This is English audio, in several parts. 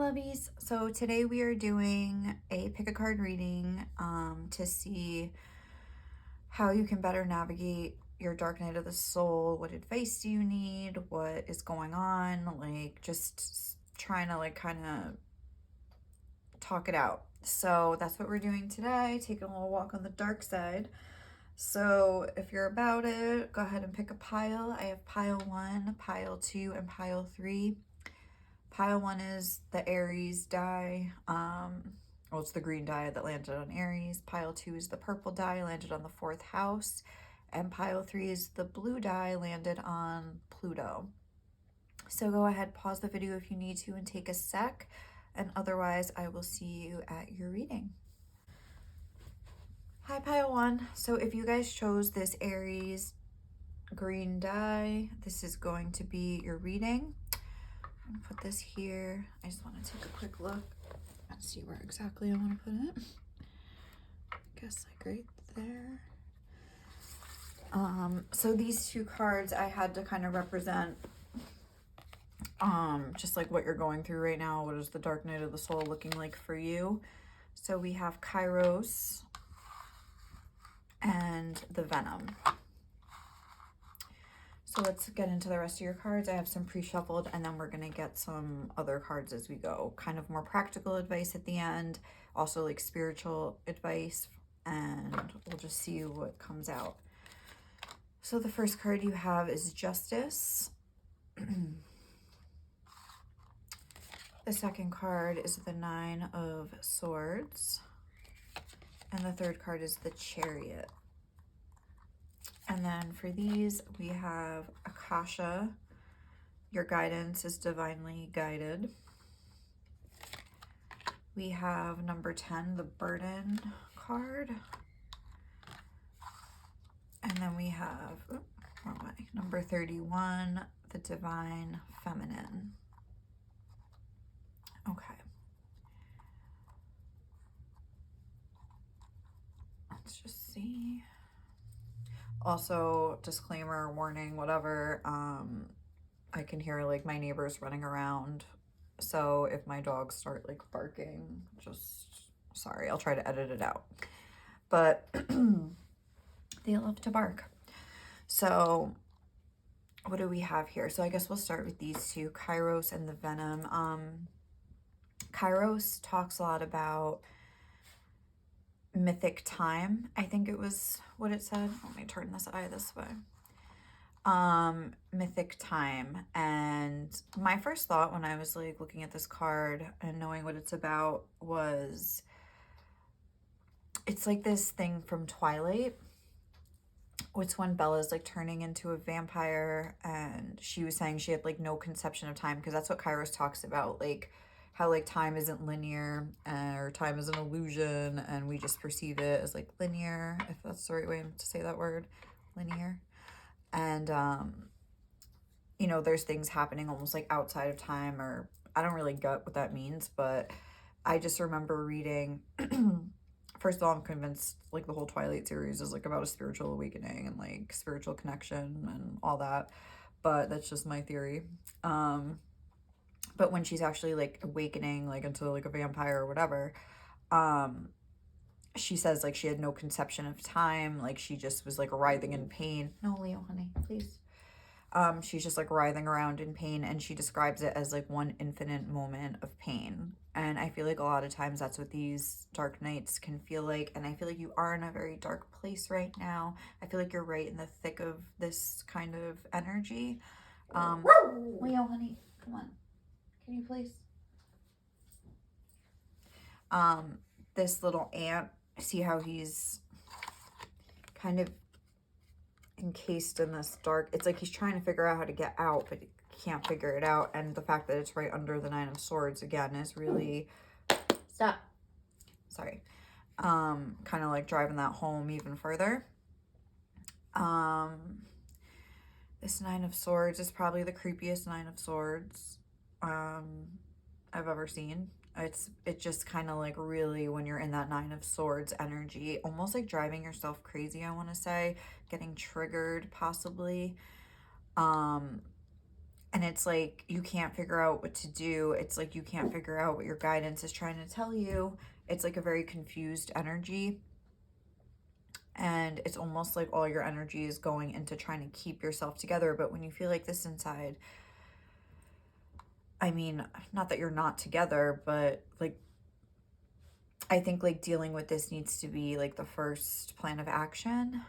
lovies. So today we are doing a pick a card reading to see how you can better navigate your dark night of the soul. What advice do you need? What is going on? Like just trying to like kind of talk it out. So that's what we're doing today, taking a little walk on the dark side. So if you're about it, go ahead and pick a pile. I have pile 1, pile 2, and pile 3. Pile 1 is the Aries die. Well, it's the green die that landed on Aries. Pile 2 is the purple die, landed on the 4th house. And pile 3 is the blue die, landed on Pluto. So go ahead, pause the video if you need to and take a sec. And otherwise, I will see you at your reading. Hi, pile 1. So if you guys chose this Aries green die, this is going to be your reading. I'm gonna put this here. I just want to take a quick look and see where exactly I want to put it. I guess like right there. So these two cards I had to kind of represent just like what you're going through right now. What is the dark night of the soul looking like for you? So we have Kairos and the Venom. So let's get into the rest of your cards. I have some pre-shuffled and then we're going to get some other cards as we go. Kind of more practical advice at the end. Also like spiritual advice. And we'll just see what comes out. So the first card you have is Justice. The second card is the 9 of Swords. And the third card is the Chariot. And then for these, we have Akasha. Your guidance is divinely guided. We have number 10, the Burden card. And then we have, wrong way, number 31, the Divine Feminine. Okay. Let's just see. Also, disclaimer, warning, whatever, I can hear like my neighbors running around. So if my dogs start like barking, just sorry, I'll try to edit it out. But they love to bark. So what do we have here? So I guess we'll start with these two, Kairos and the Venom. Kairos talks a lot about mythic time. I think it was what it said. Let me turn this eye this way. Mythic time. And my first thought when I was like looking at this card and knowing what it's about was it's like this thing from Twilight. It's when Bella's like turning into a vampire and she was saying she had like no conception of time, because that's what Kairos talks about, like how like time isn't linear or time is an illusion and we just perceive it as like linear, if that's the right way to say that word, linear. And you know, there's things happening almost like outside of time, or I don't really get what that means, but I just remember reading first of all, I'm convinced like the whole Twilight series is like about a spiritual awakening and like spiritual connection and all that, but that's just my theory. But when she's actually like awakening like into like a vampire or whatever, she says like she had no conception of time, like she just was like writhing in pain. No, Leo, honey, please. She's just like writhing around in pain, and she describes it as like one infinite moment of pain. And I feel like a lot of times that's what these dark nights can feel like. And I feel like you are in a very dark place right now. I feel like you're right in the thick of this kind of energy. Leo, honey, come on. Can you please? This little ant, see how he's kind of encased in this dark, it's like he's trying to figure out how to get out, but he can't figure it out. And the fact that it's right under the 9 of Swords again is really, stop, sorry, kind of like driving that home even further. This 9 of Swords is probably the creepiest 9 of Swords I've ever seen. It just kind of like really, when you're in that 9 of Swords energy, almost like driving yourself crazy, I want to say, getting triggered possibly. And and it's like you can't figure out what to do. It's like you can't figure out what your guidance is trying to tell you. It's like a very confused energy. And it's almost like all your energy is going into trying to keep yourself together. But when you feel like this inside, I mean, not that you're not together, but like, I think like dealing with this needs to be like the first plan of action.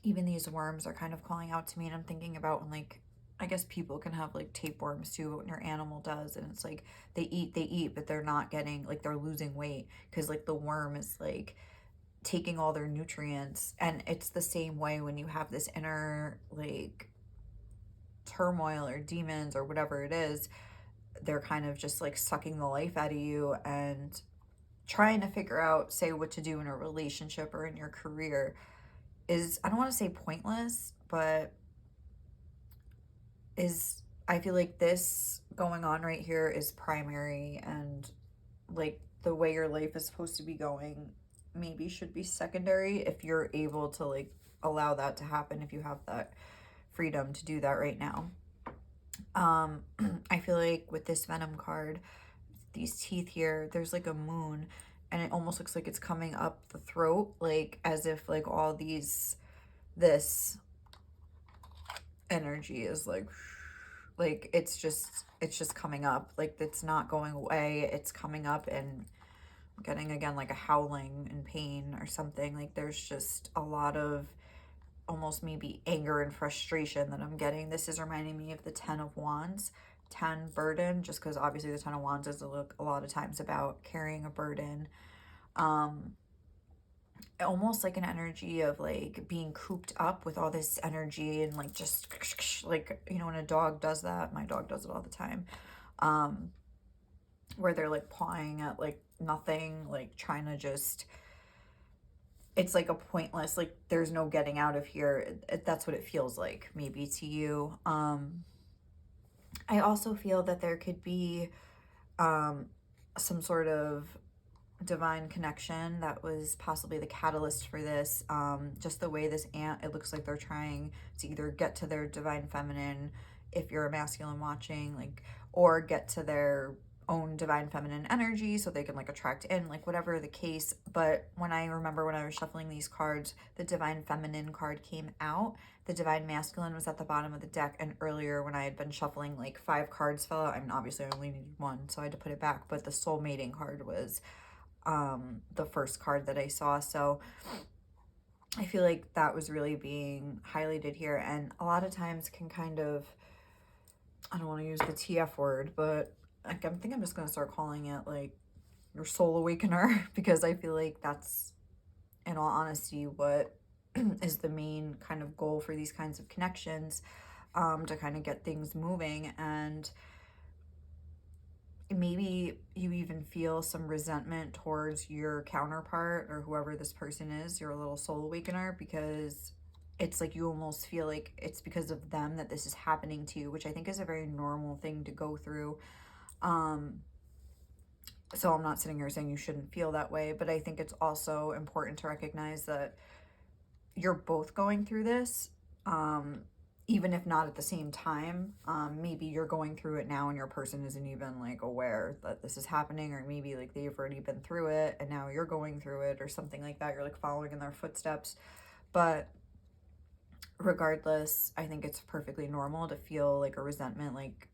Even these worms are kind of calling out to me, and I'm thinking about when, like, I guess people can have like tapeworms too, when your animal does, and it's like they eat, but they're not getting, like, they're losing weight because like the worm is like taking all their nutrients. And it's the same way when you have this inner like turmoil or demons or whatever it is. They're kind of just like sucking the life out of you and trying to figure out, say, what to do in a relationship or in your career is, I don't want to say pointless, but is, I feel like this going on right here is primary, and like the way your life is supposed to be going maybe should be secondary if you're able to like allow that to happen, if you have that freedom to do that right now. I feel like with this Venom card, these teeth here, there's like a moon, and it almost looks like it's coming up the throat, like as if like all these, this energy is like it's just coming up, like it's not going away, it's coming up. And I'm getting again like a howling and pain or something. Like there's just a lot of almost maybe anger and frustration that I'm getting. This is reminding me of the 10 of Wands, 10 burden, just because obviously the 10 of Wands is a lot of times about carrying a burden. Almost like an energy of like being cooped up with all this energy, and like just like, you know, when a dog does that, my dog does it all the time, where they're like pawing at like nothing, like trying to just, it's like a pointless, like there's no getting out of here. That's what it feels like maybe to you. I also feel that there could be some sort of divine connection that was possibly the catalyst for this. Just the way this ant, it looks like they're trying to either get to their divine feminine, if you're a masculine watching, like, or get to their own divine feminine energy so they can like attract in, like whatever the case. But when I remember when I was shuffling these cards, the divine feminine card came out, the divine masculine was at the bottom of the deck, and earlier when I had been shuffling, like 5 cards fell out. I mean, obviously I only needed 1, so I had to put it back, but the soul mating card was the first card that I saw. So I feel like that was really being highlighted here, and a lot of times can kind of, I don't want to use the TF word, but like, I think I'm just going to start calling it like your soul awakener, because I feel like that's, in all honesty, what is the main kind of goal for these kinds of connections, to kind of get things moving. And maybe you even feel some resentment towards your counterpart or whoever this person is, your little soul awakener, because it's like you almost feel like it's because of them that this is happening to you, which I think is a very normal thing to go through. So I'm not sitting here saying you shouldn't feel that way, but I think it's also important to recognize that you're both going through this, even if not at the same time. Maybe you're going through it now and your person isn't even like aware that this is happening, or maybe like they've already been through it and now you're going through it or something like that. You're like following in their footsteps. But regardless, I think it's perfectly normal to feel like a resentment. Like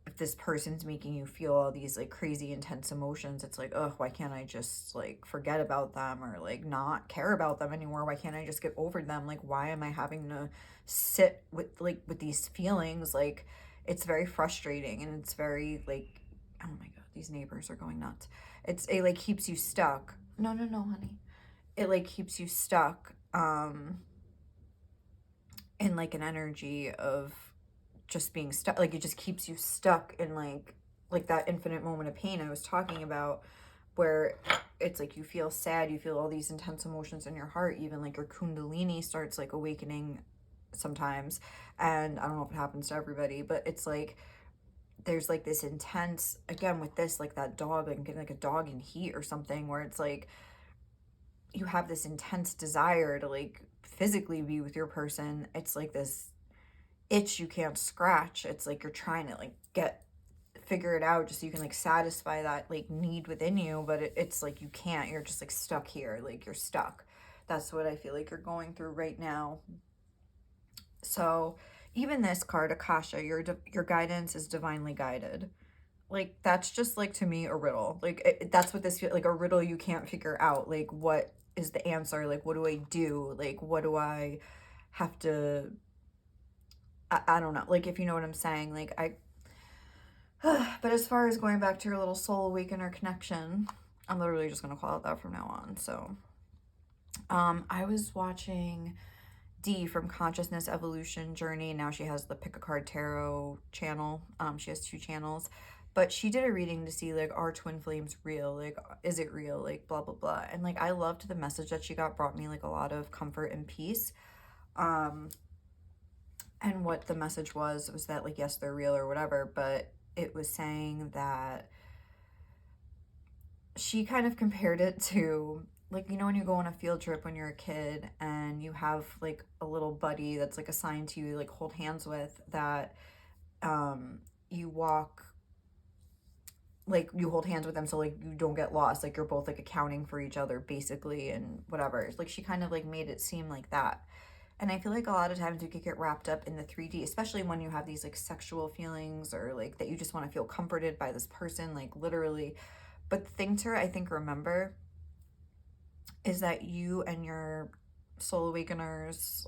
if this person's making you feel all these like crazy intense emotions, it's like, oh, why can't I just like forget about them, or like not care about them anymore? Why can't I just get over them? Like, why am I having to sit with like with these feelings? Like, it's very frustrating, and it's very like, oh my god, these neighbors are going nuts. It like keeps you stuck. No, no, no, honey. It like keeps you stuck in like an energy of just being stuck. Like it just keeps you stuck in like that infinite moment of pain I was talking about, where it's like you feel sad, you feel all these intense emotions in your heart, even like your kundalini starts like awakening sometimes. And I don't know if it happens to everybody, but it's like there's like this intense, again with this, like that dog, like getting like a dog in heat or something, where it's like you have this intense desire to like physically be with your person. It's like this itch you can't scratch. It's like you're trying to like figure it out just so you can like satisfy that like need within you, but it's like you can't. You're just like stuck here, like you're stuck. That's what I feel like you're going through right now. So even this card, Akasha, your guidance is divinely guided. Like that's just like to me a riddle. Like that's what this feels like, a riddle you can't figure out. Like what is the answer? Like what do I do? Like what do I have to, I don't know. Like if you know what I'm saying. Like I but as far as going back to your little soul awakener connection, I'm literally just gonna call it that from now on. So I was watching D from Consciousness Evolution Journey. Now she has the Pick a Card Tarot channel. She has 2 channels. But she did a reading to see like, are twin flames real? Like, is it real? Like, blah, blah, blah. And like, I loved the message that she got, brought me like a lot of comfort and peace. And what the message was that like, yes, they're real or whatever, but it was saying that she kind of compared it to like, you know, when you go on a field trip when you're a kid and you have like a little buddy that's like assigned to you, like hold hands with, that you walk, like you hold hands with them so like you don't get lost, like you're both like accounting for each other basically and whatever. Like she kind of like made it seem like that. And I feel like a lot of times you could get wrapped up in the 3D, especially when you have these like sexual feelings or like that you just want to feel comforted by this person, like literally. But the thing to, I think, remember is that you and your soul awakener's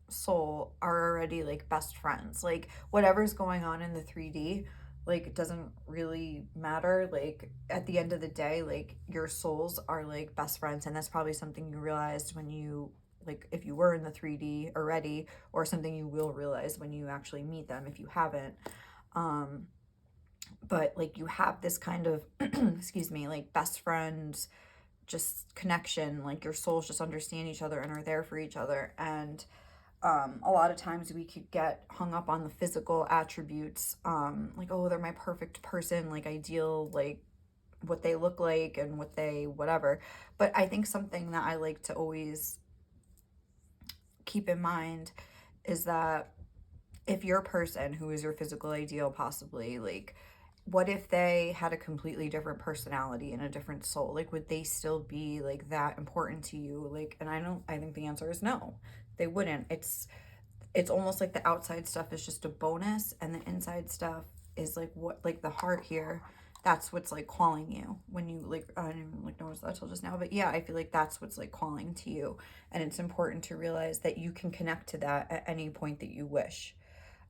soul are already like best friends. Like whatever's going on in the 3D, like it doesn't really matter. Like at the end of the day, like your souls are like best friends. And that's probably something you realized when you, like if you were in the 3D already, or something you will realize when you actually meet them if you haven't. But like you have this kind of excuse me, like best friends just connection, like your souls just understand each other and are there for each other. And a lot of times we could get hung up on the physical attributes, like, oh, they're my perfect person, like ideal, like what they look like and what they whatever. But I think something that I like to always keep in mind is that if your person who is your physical ideal, possibly, like what if they had a completely different personality and a different soul? Like would they still be like that important to you? Like, and I think the answer is no, they wouldn't. It's almost like the outside stuff is just a bonus and the inside stuff is like what, like the heart here, that's what's like calling you when you like, I didn't even like notice that till just now, but yeah, I feel like that's what's like calling to you. And it's important to realize that you can connect to that at any point that you wish.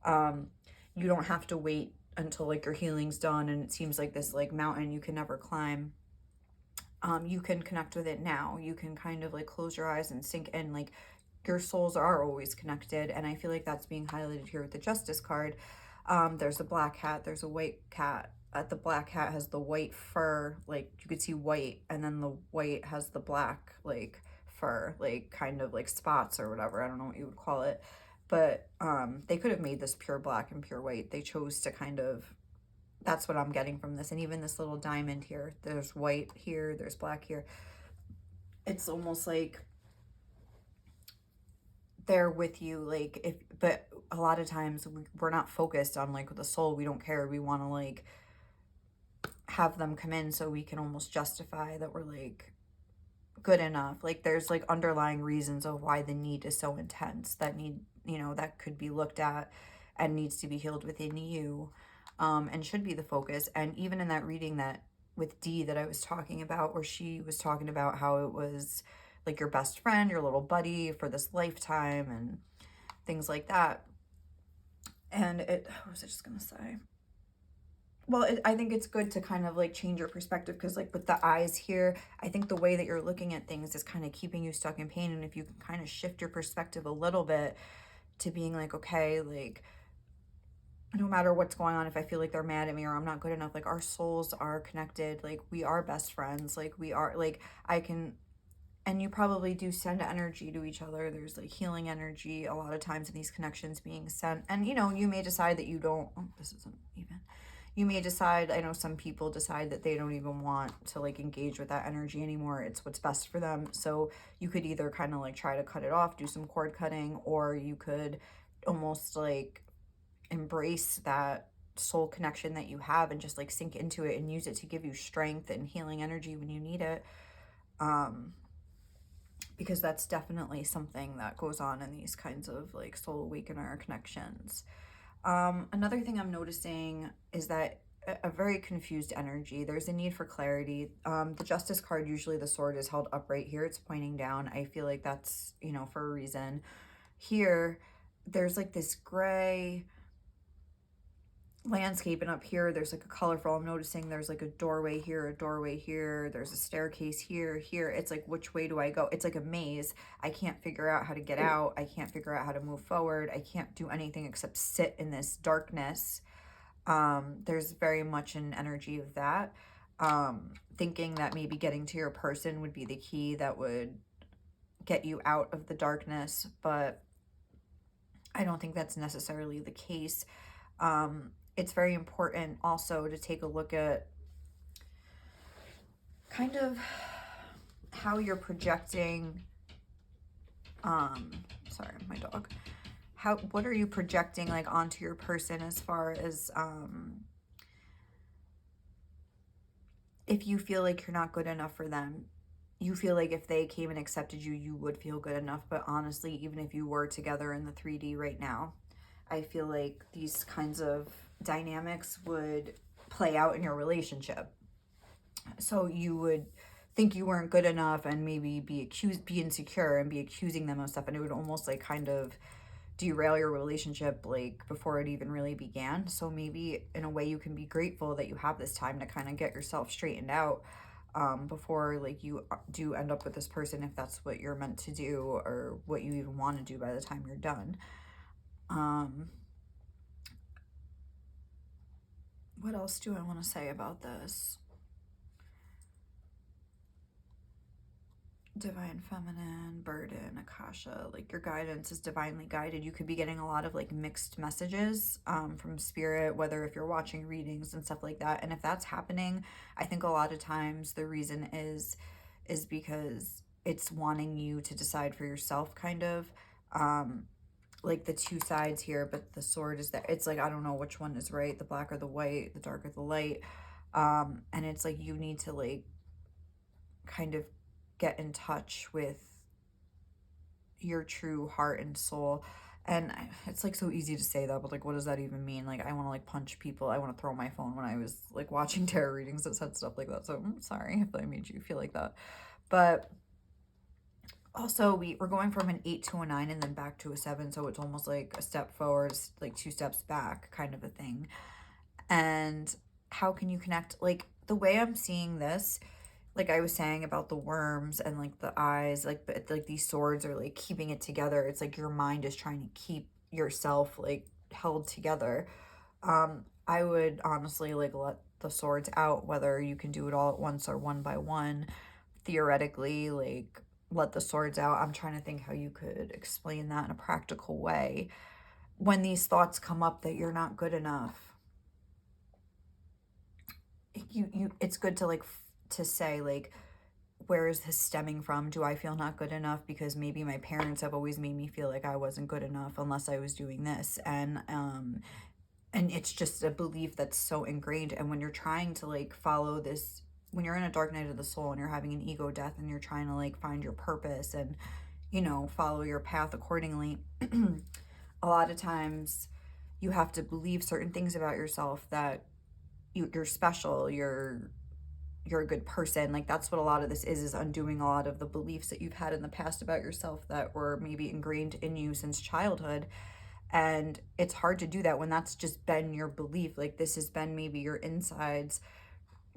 You don't have to wait until like your healing's done and it seems like this like mountain you can never climb. You can connect with it now. You can kind of like close your eyes and sink in. Like your souls are always connected, and I feel like that's being highlighted here with the Justice card. There's a black cat, there's a white cat. The black cat has the white fur, like you could see white, and then the white has the black like fur, like kind of like spots or whatever. I don't know what you would call it. But they could have made this pure black and pure white. They chose to kind of, that's what I'm getting from this. And even this little diamond here, there's white here, there's black here. It's almost like they're with you, like if, but a lot of times we're not focused on like the soul. We don't care. We want to like have them come in so we can almost justify that we're like good enough. Like there's like underlying reasons of why the need is so intense, that need, you know, that could be looked at and needs to be healed within you, and should be the focus. And even in that reading that with D that I was talking about, where she was talking about how it was like your best friend, your little buddy for this lifetime and things like that. And it, what was I just gonna say? Well, I think it's good to kind of like change your perspective, because like with the eyes here, I think the way that you're looking at things is kind of keeping you stuck in pain. And if you can kind of shift your perspective a little bit to being like, okay, like no matter what's going on, if I feel like they're mad at me or I'm not good enough, like our souls are connected, like we are best friends, like we are, like I can, and you probably do send energy to each other. There's like healing energy a lot of times in these connections being sent. And you know, you may decide that you don't, oh, this isn't even, you may decide, I know some people decide that they don't even want to like engage with that energy anymore. It's what's best for them. So you could either kind of like try to cut it off, do some cord cutting, or you could almost like embrace that soul connection that you have and just like sink into it and use it to give you strength and healing energy when you need it. Because that's definitely something that goes on in these kinds of like soul awakener connections. Another thing I'm noticing is that a very confused energy. There's a need for clarity. The Justice card, usually the sword is held upright. Here it's pointing down. I feel like that's, you know, for a reason. Here, there's like this gray landscape, and up here there's like a colorful, I'm noticing there's like a doorway here, a doorway here, there's a staircase here, here. It's like, which way do I go? It's like a maze. I can't figure out how to get out. I can't figure out how to move forward. I can't do anything except sit in this darkness. There's very much an energy of that. Thinking that maybe getting to your person would be the key that would get you out of the darkness, but I don't think that's necessarily the case. It's very important also to take a look at kind of how you're projecting, sorry, my dog. What are you projecting like onto your person as far as, if you feel like you're not good enough for them, you feel like if they came and accepted you, you would feel good enough. But honestly, even if you were together in the 3D right now, I feel like these kinds of dynamics would play out in your relationship. So you would think you weren't good enough and maybe be insecure and be accusing them of stuff. And it would almost like kind of derail your relationship like before it even really began. So maybe in a way you can be grateful that you have this time to kind of get yourself straightened out before like you do end up with this person, if that's what you're meant to do or what you even want to do by the time you're done. What else do I want to say about this? Divine Feminine, Burden, Akasha, like your guidance is divinely guided. You could be getting a lot of like mixed messages from spirit, whether if you're watching readings and stuff like that. And if that's happening, I think a lot of times the reason is because it's wanting you to decide for yourself, kind of. Like the two sides here, but the sword is that it's like, I don't know which one is right, the black or the white, the dark or the light. And it's like you need to like kind of get in touch with your true heart and soul. And it's like so easy to say that, but like what does that even mean? Like I want to like punch people. I want to throw my phone when I was like watching tarot readings that said stuff like that. So I'm sorry if I made you feel like that. But also we're going from an 8 to a 9 and then back to a 7, so it's almost like a step forward, like 2 steps back kind of a thing. And how can you connect? Like the way I'm seeing this, like I was saying about the worms and like the eyes, like, but like these swords are like keeping it together. It's like your mind is trying to keep yourself like held together. I would honestly like let the swords out, whether you can do it all at once or one by one. Theoretically, like let the swords out. I'm trying to think how you could explain that in a practical way. When these thoughts come up that you're not good enough, it's good to like to say like, where is this stemming from? Do I feel not good enough because maybe my parents have always made me feel like I wasn't good enough unless I was doing this? And it's just a belief that's so ingrained. And when you're trying to like follow this, when you're in a dark night of the soul and you're having an ego death and you're trying to like find your purpose and, you know, follow your path accordingly, a lot of times you have to believe certain things about yourself, that you're special, you're a good person. Like that's what a lot of this is undoing a lot of the beliefs that you've had in the past about yourself that were maybe ingrained in you since childhood. And it's hard to do that when that's just been your belief. Like this has been maybe your insides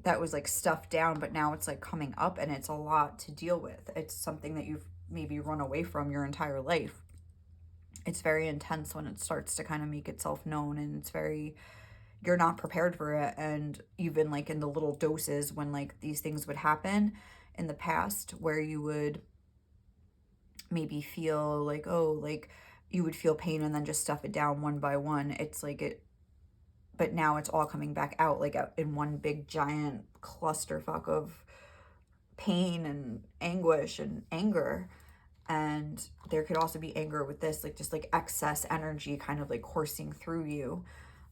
that was like stuffed down, but now it's like coming up and it's a lot to deal with. It's something that you've maybe run away from your entire life. It's very intense when it starts to kind of make itself known, and it's very, you're not prepared for it. And even like in the little doses when like these things would happen in the past, where you would maybe feel like, oh, like you would feel pain and then just stuff it down one by one. It's like it, but now it's all coming back out like in one big giant clusterfuck of pain and anguish and anger. And there could also be anger with this, like just like excess energy kind of like coursing through you.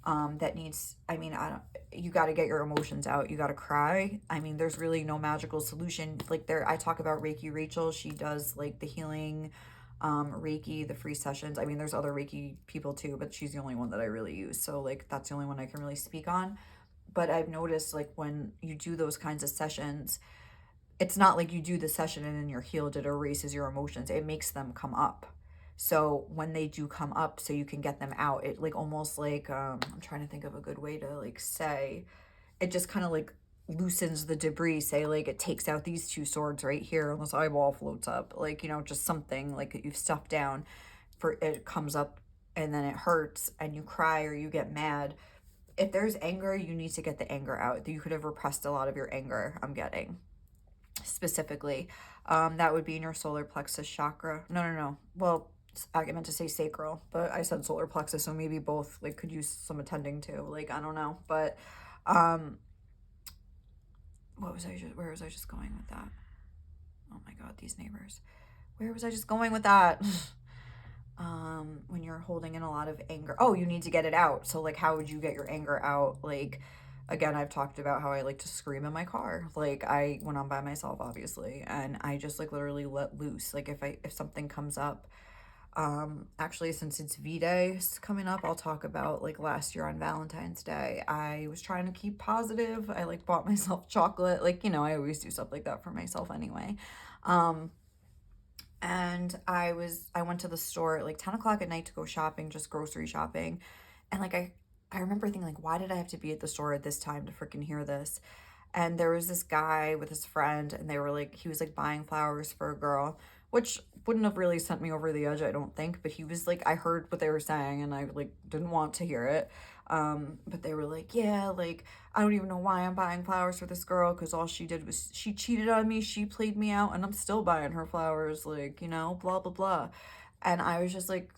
That needs, I mean, I don't, you got to get your emotions out. You got to cry. I mean, there's really no magical solution. Like I talk about Reiki Rachel. She does like the healing, Reiki, the free sessions. I mean, there's other Reiki people too, but she's the only one that I really use. So like, that's the only one I can really speak on. But I've noticed like when you do those kinds of sessions, it's not like you do the session and then you're healed. It erases your emotions. It makes them come up. So when they do come up, so you can get them out, it like almost like, I'm trying to think of a good way to like say, it just kind of like loosens the debris. Say like it takes out these two swords right here and this eyeball floats up, like, you know, just something like that you've stuffed down, for it comes up and then it hurts and you cry or you get mad. If there's anger, you need to get the anger out. You could have repressed a lot of your anger, I'm getting specifically. That would be in your solar plexus chakra. No. Well, I meant to say sacral, but I said solar plexus, so maybe both like could use some attending to. Like, I don't know, but where was I just going with that? Oh my god, these neighbors. Where was I just going with that? When you're holding in a lot of anger, oh, you need to get it out. So like, how would you get your anger out? Like, again, I've talked about how I like to scream in my car. Like, when I'm by myself, obviously, and I just like literally let loose. Like if something comes up, actually, since it's V-Day coming up, I'll talk about like last year on Valentine's Day. I was trying to keep positive. I like bought myself chocolate. Like, you know, I always do stuff like that for myself anyway. And I went to the store at like 10 o'clock at night to go shopping, just grocery shopping. And like, I remember thinking like, why did I have to be at the store at this time to freaking hear this? And there was this guy with his friend, and they were like, he was like buying flowers for a girl, which wouldn't have really sent me over the edge, I don't think. But he was like, I heard what they were saying and I like didn't want to hear it. But they were like, yeah, like, I don't even know why I'm buying flowers for this girl, because all she did was she cheated on me, she played me out, and I'm still buying her flowers, like, you know, blah blah blah. And I was just like,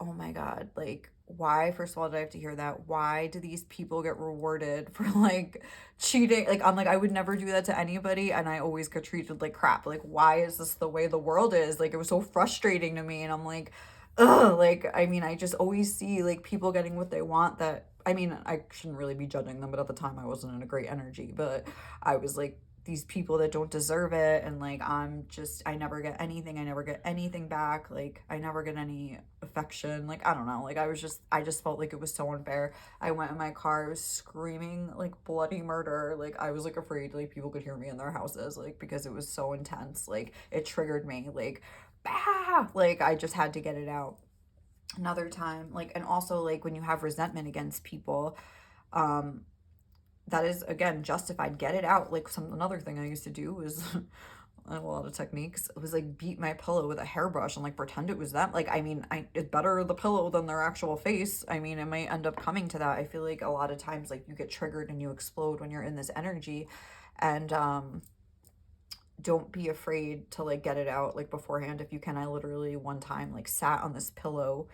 oh my god, like, why, first of all, did I have to hear that? Why do these people get rewarded for like cheating? Like, I'm like, I would never do that to anybody, and I always get treated like crap. Like, why is this the way the world is? Like, it was so frustrating to me, and I'm like, ugh. Like, I mean, I just always see like people getting what they want. That, I mean, I shouldn't really be judging them, but at the time I wasn't in a great energy. But I was like, these people that don't deserve it, and like, I never get anything. I never get anything back. Like, I never get any affection. Like, I don't know. Like, I just felt like it was so unfair. I went in my car, I was screaming like bloody murder. Like, I was like afraid like people could hear me in their houses, like, because it was so intense. Like, it triggered me. Like, bah! Like, I just had to get it out. Another time, like, and also like when you have resentment against people, um that is again justified. Get it out. Like, another thing I used to do was I have a lot of techniques. It was like beat my pillow with a hairbrush and like pretend it was them. Like, I mean, it's better the pillow than their actual face. I mean, it might end up coming to that. I feel like a lot of times like you get triggered and you explode when you're in this energy. And don't be afraid to like get it out like beforehand if you can. I literally one time like sat on this pillow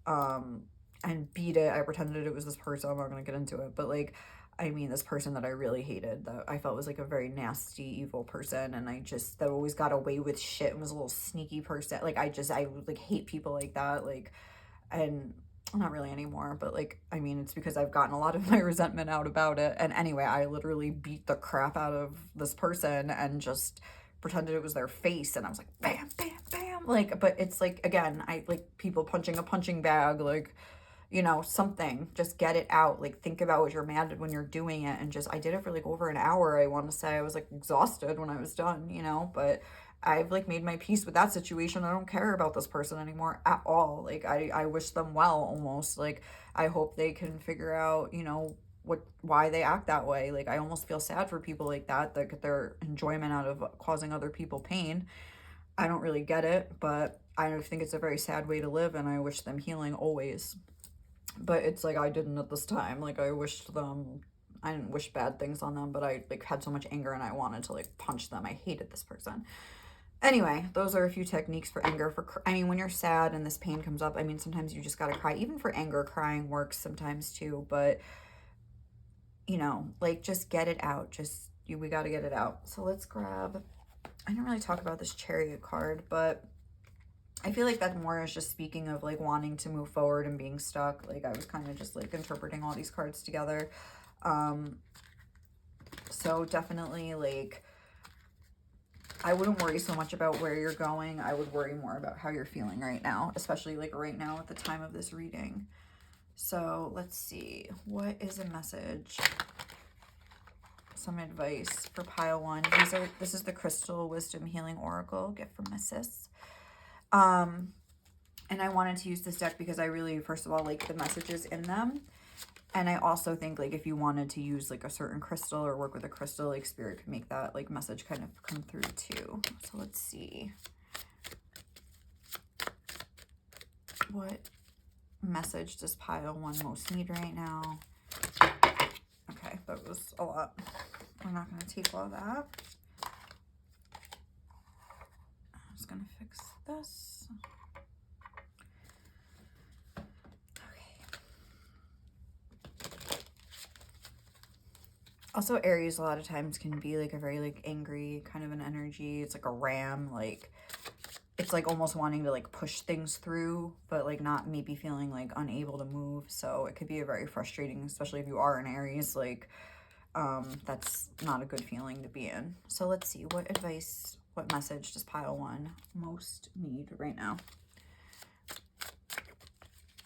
um and beat it. I pretended it was this person. I'm not gonna get into it, but like, I mean, this person that I really hated, that I felt was like a very nasty, evil person, and I just, that always got away with shit and was a little sneaky person. Like, I like hate people like that. Like, and not really anymore, but like, I mean, it's because I've gotten a lot of my resentment out about it. And anyway, I literally beat the crap out of this person and just pretended it was their face, and I was like, bam, bam, bam. Like, but it's like, again, I like people punching a punching bag, like, you know, something, just get it out. Like, think about what you're mad at when you're doing it. And just, I did it for like over an hour, I want to say. I was like exhausted when I was done, you know, but I've like made my peace with that situation. I don't care about this person anymore at all. Like, I wish them well almost. Like, I hope they can figure out, you know, why they act that way. Like, I almost feel sad for people like that get their enjoyment out of causing other people pain. I don't really get it, but I think it's a very sad way to live, and I wish them healing always. But it's like, I didn't at this time. Like, I didn't wish bad things on them, but I like had so much anger and I wanted to like punch them. I hated this person. Anyway, those are a few techniques for anger. I mean, when you're sad and this pain comes up, I mean, sometimes you just gotta cry. Even for anger, crying works sometimes too. But, you know, like, just get it out. We gotta get it out. So let's grab, I didn't really talk about this Chariot card, but I feel like that more is just speaking of like wanting to move forward and being stuck. Like I was kind of just like interpreting all these cards together. So definitely like, I wouldn't worry so much about where you're going. I would worry more about how you're feeling right now, especially like right now at the time of this reading. So let's see, what is a message? Some advice for pile one. This is the Crystal Wisdom Healing Oracle, gift from my sis. And I wanted to use this deck because I really, first of all, like the messages in them. And I also think like if you wanted to use like a certain crystal or work with a crystal, like Spirit could make that like message kind of come through too. So let's see. What message does pile one most need right now? Okay, that was a lot. We're not going to take all that. I'm just going to fix this. Also, Aries a lot of times can be like a very like angry kind of an energy. It's like a ram, like it's like almost wanting to like push things through, but like not maybe feeling like unable to move. So it could be a very frustrating, especially if you are an Aries, like that's not a good feeling to be in. So let's see, what advice, what message does pile one most need right now?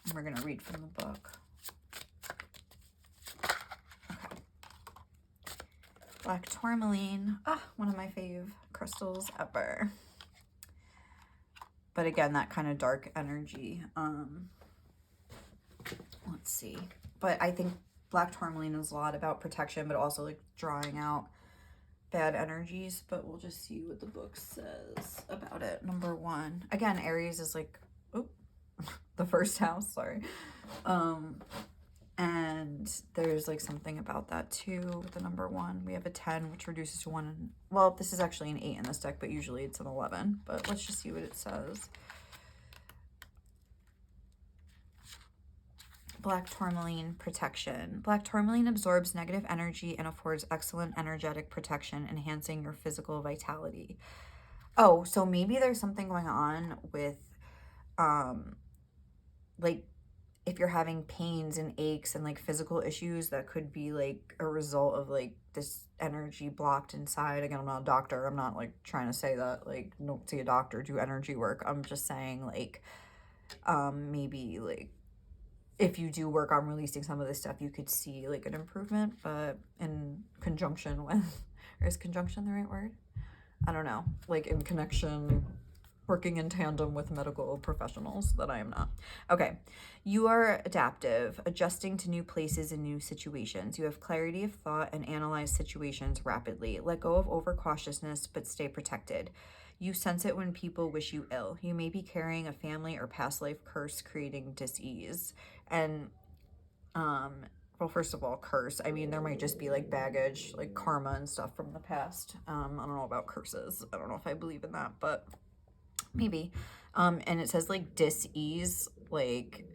And we're gonna read from the book. Black tourmaline, one of my fave crystals ever. But again, that kind of dark energy. Let's see. But I think black tourmaline is a lot about protection, but also like drawing out bad energies. But we'll just see what the book says about it. Number one. Again, Aries is like, the first house, sorry. And there's like something about that too with the number one. We have a 10, which reduces to 1. Well, this is actually an 8 in this deck, but usually it's an 11. But let's just see what it says. Black tourmaline, protection. Black tourmaline absorbs negative energy and affords excellent energetic protection, enhancing your physical vitality. Oh, so maybe there's something going on with, like, if you're having pains and aches and like physical issues, that could be like a result of like this energy blocked inside. Again, I'm not a doctor. I'm not like trying to say that like don't see a doctor, do energy work. I'm just saying like maybe like if you do work on releasing some of this stuff, you could see like an improvement, but in conjunction with, or is conjunction the right word? I don't know, like in connection, working in tandem with medical professionals that I am not. Okay, you are adaptive, adjusting to new places and new situations. You have clarity of thought and analyze situations rapidly. Let go of overcautiousness, but stay protected. You sense it when people wish you ill. You may be carrying a family or past life curse, creating dis-ease. And, well, first of all, curse. I mean, there might just be like baggage, like karma and stuff from the past. I don't know about curses. I don't know if I believe in that, but maybe. And it says like dis-ease, like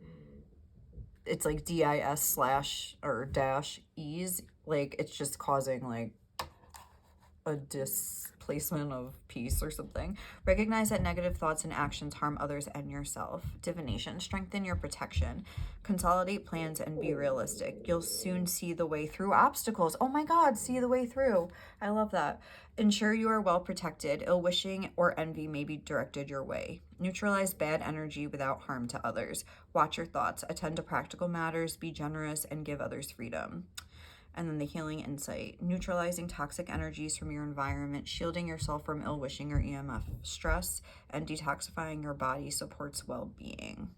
it's like DIS slash or dash ease, like it's just causing like a displacement of peace or something. Recognize that negative thoughts and actions harm others and yourself. Divination, strengthen your protection. Consolidate plans and be realistic. You'll soon see the way through obstacles. Oh my God, see the way through. I love that. Ensure you are well protected. Ill wishing or envy may be directed your way. Neutralize bad energy without harm to others. Watch your thoughts. Attend to practical matters. Be generous and give others freedom. And then the healing insight, neutralizing toxic energies from your environment, shielding yourself from ill wishing or EMF stress, and detoxifying your body supports well-being.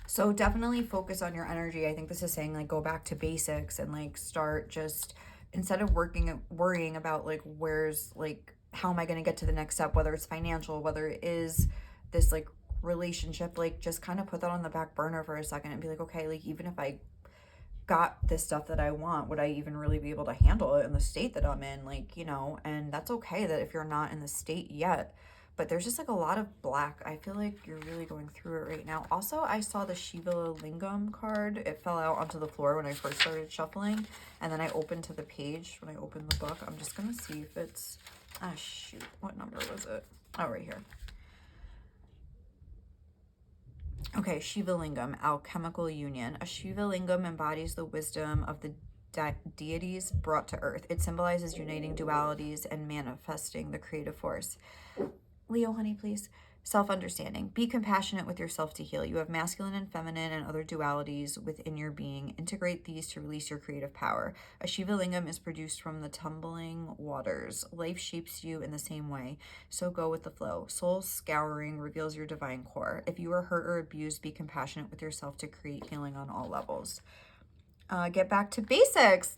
So definitely focus on your energy. I think this is saying like go back to basics and like start just, instead of worrying about like where's like, how am I going to get to the next step, whether it's financial, whether it is this like relationship, like just kind of put that on the back burner for a second and be like, okay, like even if I got this stuff that I want, would I even really be able to handle it in the state that I'm in? Like, you know, and that's okay that if you're not in the state yet, but there's just like a lot of black. I feel like you're really going through it right now. Also, I saw the Shiva Lingam card. It fell out onto the floor when I first started shuffling. And then I opened to the page when I opened the book. I'm just going to see if it's, shoot, what number was it? Oh, right here. Okay, Shiva Lingam, alchemical union. A Shiva Lingam embodies the wisdom of the deities brought to earth. It symbolizes uniting dualities and manifesting the creative force. Leo, honey, please. Self-understanding. Be compassionate with yourself to heal. You have masculine and feminine and other dualities within your being. Integrate these to release your creative power. A Shiva Lingam is produced from the tumbling waters. Life shapes you in the same way, so go with the flow. Soul scouring reveals your divine core. If you are hurt or abused, be compassionate with yourself to create healing on all levels. Get back to basics.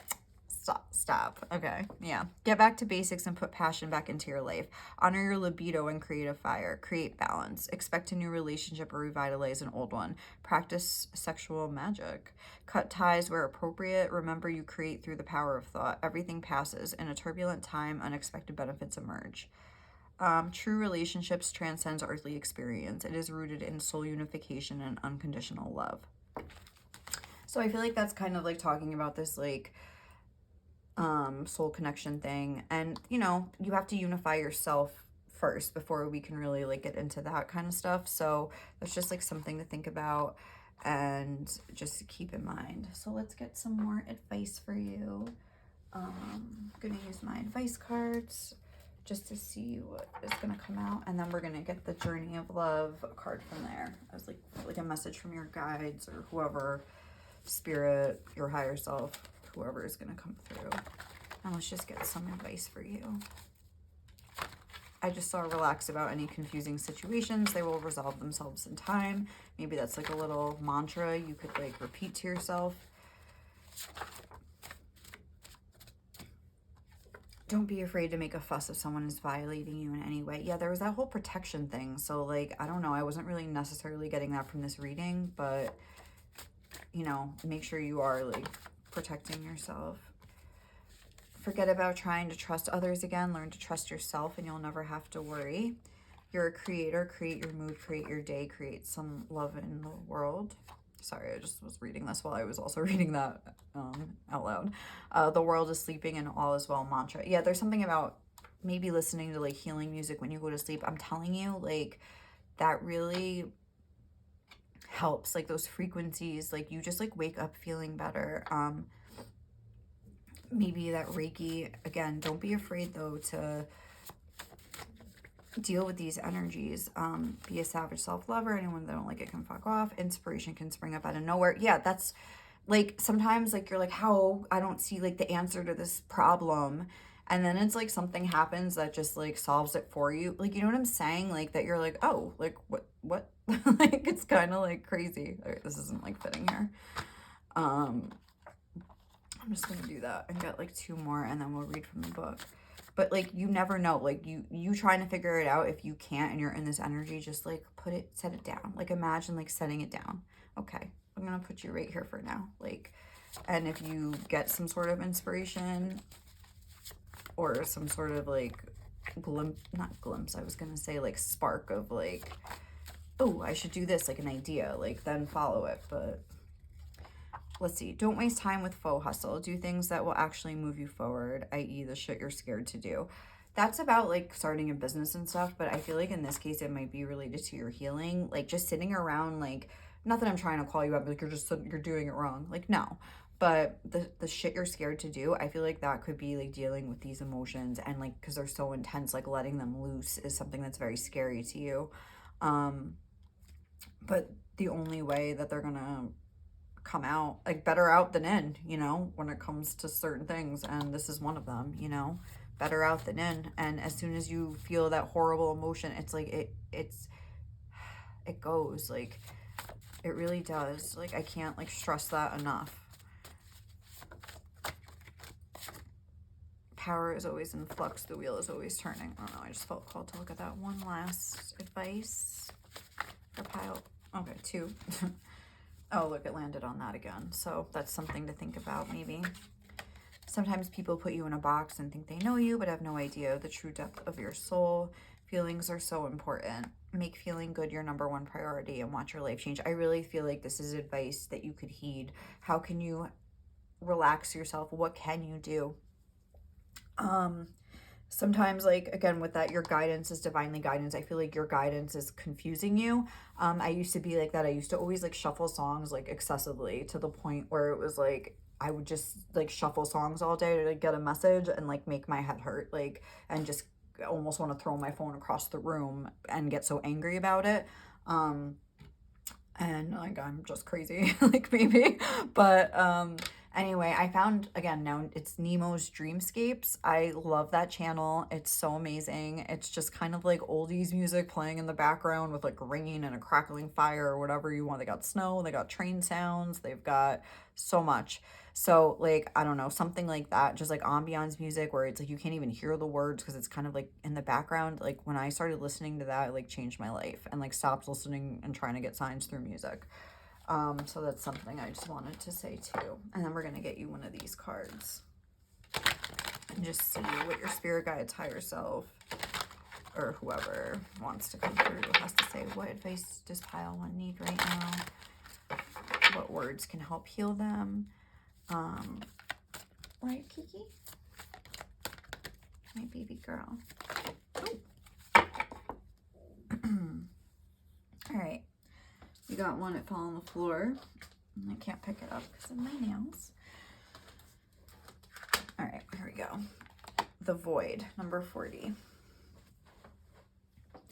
Stop. Okay. Yeah. Get back to basics and put passion back into your life. Honor your libido and creative fire. Create balance. Expect a new relationship or revitalize an old one. Practice sexual magic. Cut ties where appropriate. Remember, you create through the power of thought. Everything passes. In a turbulent time, unexpected benefits emerge. True relationships transcends earthly experience. It is rooted in soul unification and unconditional love. So I feel like that's kind of like talking about this like soul connection thing, and you know, you have to unify yourself first before we can really like get into that kind of stuff. So that's just like something to think about and just keep in mind. So let's get some more advice for you. I'm gonna use my advice cards just to see what is gonna come out, and then we're gonna get the Journey of Love card from there as like a message from your guides or whoever, spirit, your higher self, whoever is going to come through. And let's just get some advice for you. I just saw relax about any confusing situations. They will resolve themselves in time. Maybe that's like a little mantra you could like repeat to yourself. Don't be afraid to make a fuss if someone is violating you in any way. Yeah, there was that whole protection thing. So like, I don't know. I wasn't really necessarily getting that from this reading, but you know, make sure you are like protecting yourself. Forget about trying to trust others again. Learn to trust yourself and you'll never have to worry. You're a creator. Create your mood, create your day, create some love in the world. Sorry, I just was reading this while I was also reading that out loud. The world is sleeping and all is well mantra. Yeah, there's something about maybe listening to like healing music when you go to sleep. I'm telling you, like that really helps, like those frequencies, like you just like wake up feeling better. Maybe that Reiki, again, don't be afraid though to deal with these energies. Be a savage self-lover. Anyone that don't like it can fuck off. Inspiration can spring up out of nowhere. Yeah, that's like sometimes like you're like, how, I don't see like the answer to this problem, and then it's like something happens that just like solves it for you. Like, you know what I'm saying? Like that you're like, oh, like what like it's kind of like crazy. All right, this isn't like fitting here. I'm just gonna do that and get like 2 more and then we'll read from the book. But like you never know, like you trying to figure it out, if you can't and you're in this energy, just like set it down. Like imagine like setting it down. Okay, I'm gonna put you right here for now. Like, and if you get some sort of inspiration or some sort of like not glimpse, I was gonna say like spark of like, oh, I should do this, like an idea, like then follow it. But let's see. Don't waste time with faux hustle. Do things that will actually move you forward, i.e. the shit you're scared to do. That's about like starting a business and stuff, but I feel like in this case it might be related to your healing. Like just sitting around, like, not that I'm trying to call you up, like you're doing it wrong. Like, no. But the shit you're scared to do, I feel like that could be like dealing with these emotions, and like because they're so intense, like letting them loose is something that's very scary to you. But the only way that they're gonna come out, like better out than in, you know, when it comes to certain things, and this is one of them, you know, better out than in. And as soon as you feel that horrible emotion, it's like it goes, like it really does. Like I can't like stress that enough. Power is always in flux, the wheel is always turning. I don't know, I just felt called to look at that one last advice for pile. Okay, 2. Oh, look, it landed on that again. So that's something to think about, maybe. Sometimes people put you in a box and think they know you, but have no idea the true depth of your soul. Feelings are so important. Make feeling good your #1 priority and watch your life change. I really feel like this is advice that you could heed. How can you relax yourself? What can you do? sometimes, like, again, with that, your guidance is divinely guidance. I feel like your guidance is confusing you. I used to be like that. I used to always like shuffle songs like excessively to the point where it was like I would just like shuffle songs all day to like, get a message and like make my head hurt, like, and just almost want to throw my phone across the room and get so angry about it. Um, and like I'm just crazy, like maybe, but anyway, I found, again, now it's Nemo's Dreamscapes. I love that channel. It's so amazing. It's just kind of like oldies music playing in the background with like rain and a crackling fire or whatever you want. They got snow, they got train sounds, they've got so much. So like, I don't know, something like that, just like ambiance music where it's like you can't even hear the words because it's kind of like in the background. Like when I started listening to that, it like changed my life and like stopped listening and trying to get signs through music. So that's something I just wanted to say too. And then we're going to get you one of these cards and just see what your spirit guides, higher self, or whoever wants to come through has to say. What advice does pile one need right now? What words can help heal them? Right, Kiki? My baby girl. Oh. All right. We got one that fell on the floor. I can't pick it up because of my nails. All right, here we go. The Void, number 40.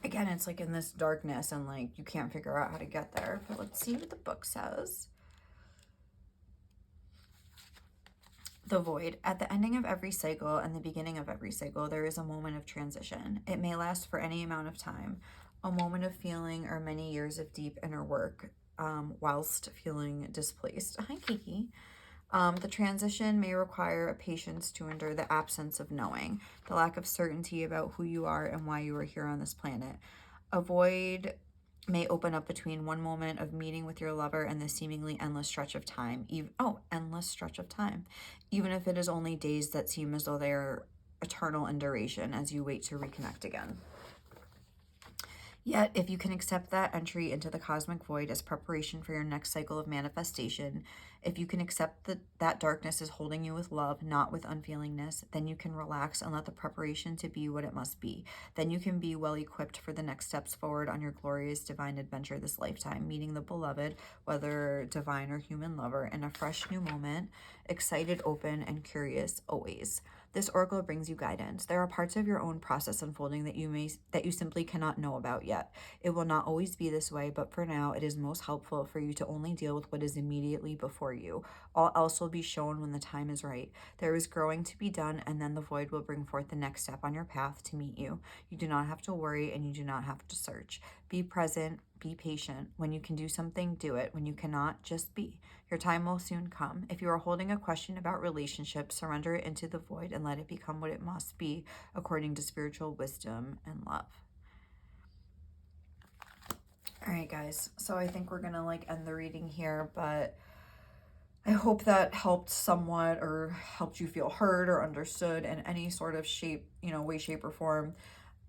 Again, it's like in this darkness and like you can't figure out how to get there. But let's see what the book says. The Void. At the ending of every cycle and the beginning of every cycle, there is a moment of transition. It may last for any amount of time, a moment of feeling or many years of deep inner work, whilst feeling displaced. Hi, Kiki. The transition may require a patience to endure the absence of knowing, the lack of certainty about who you are and why you are here on this planet. A void may open up between one moment of meeting with your lover and the seemingly endless stretch of time. Endless stretch of time. Even if it is only days that seem as though they are eternal in duration as you wait to reconnect again. Yet, if you can accept that entry into the cosmic void as preparation for your next cycle of manifestation, if you can accept that darkness is holding you with love, not with unfeelingness, then you can relax and let the preparation to be what it must be. Then you can be well equipped for the next steps forward on your glorious divine adventure this lifetime, meeting the beloved, whether divine or human lover, in a fresh new moment, excited, open, and curious always. This oracle brings you guidance. There are parts of your own process unfolding that you simply cannot know about yet. It will not always be this way, but for now, it is most helpful for you to only deal with what is immediately before you. All else will be shown when the time is right. There is growing to be done, and then the void will bring forth the next step on your path to meet you. You do not have to worry, and you do not have to search. Be present, be patient. When you can do something, do it. When you cannot, just be. Your time will soon come. If you are holding a question about relationships, surrender it into the void and let it become what it must be according to spiritual wisdom and love. All right, guys. So I think we're going to like end the reading here, but I hope that helped somewhat or helped you feel heard or understood in any sort of shape, way, shape, or form.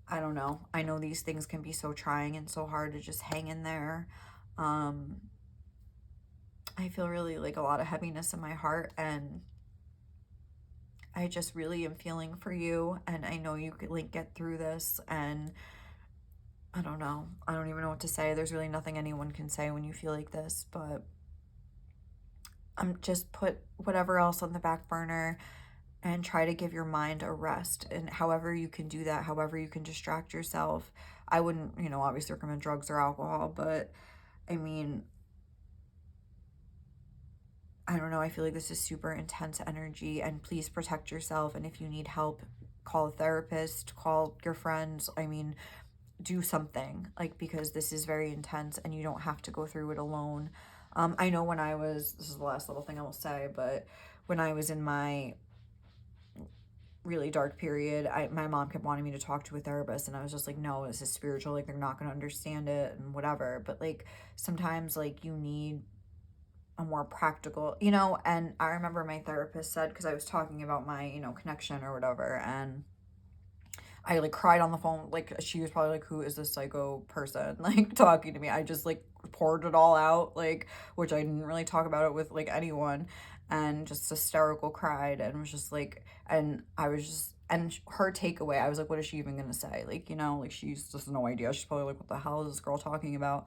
I don't know. I know these things can be so trying and so hard to just hang in there. I feel really like a lot of heaviness in my heart, and I just really am feeling for you, and I know you could like get through this, and I don't know. I don't even know what to say. There's really nothing anyone can say when you feel like this, but just put whatever else on the back burner and try to give your mind a rest. And however you can do that, however you can distract yourself. I wouldn't, obviously recommend drugs or alcohol, but I mean, I don't know. I feel like this is super intense energy, and please protect yourself. And if you need help, call a therapist, call your friends. I mean, do something, like, because this is very intense and you don't have to go through it alone. I know when this is the last little thing I will say, but when I was in my really dark period, my mom kept wanting me to talk to a therapist, and I was just like, no, this is spiritual, like they're not going to understand it and whatever. But like sometimes like you need a more practical, and I remember my therapist said, because I was talking about my, connection or whatever, and I like cried on the phone. Like she was probably like, who is this psycho person like talking to me? I just like poured it all out, like, which I didn't really talk about it with like anyone, and just hysterical cried and was just like, and I was just, and her takeaway, I was like, what is she even gonna say? Like, you know, like she's just no idea. She's probably like, what the hell is this girl talking about?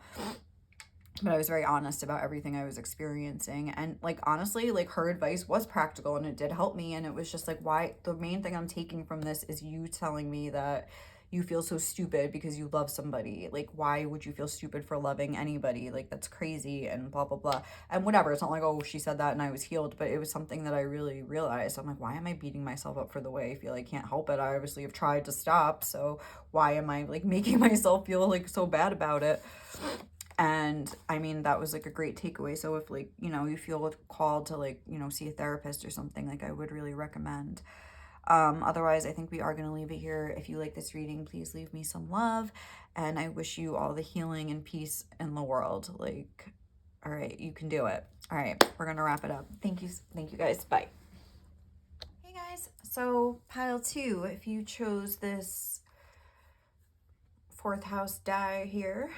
But I was very honest about everything I was experiencing. And like, honestly, like her advice was practical and it did help me. And it was just like, why, the main thing I'm taking from this is you telling me that you feel so stupid because you love somebody. Like, why would you feel stupid for loving anybody? Like, that's crazy and blah, blah, blah. And whatever. It's not like, oh, she said that and I was healed, but it was something that I really realized. I'm like, why am I beating myself up for the way I feel? I can't help it. I obviously have tried to stop. So why am I like making myself feel like so bad about it? And I mean, that was like a great takeaway. So if like, you know, you feel called to like, you know, see a therapist or something, like I would really recommend. Otherwise, I think we are going to leave it here. If you like this reading, please leave me some love. And I wish you all the healing and peace in the world. Like, all right, you can do it. All right, we're going to wrap it up. Thank you. Thank you guys. Bye. Hey guys. So pile 2, if you chose this 4th house die here,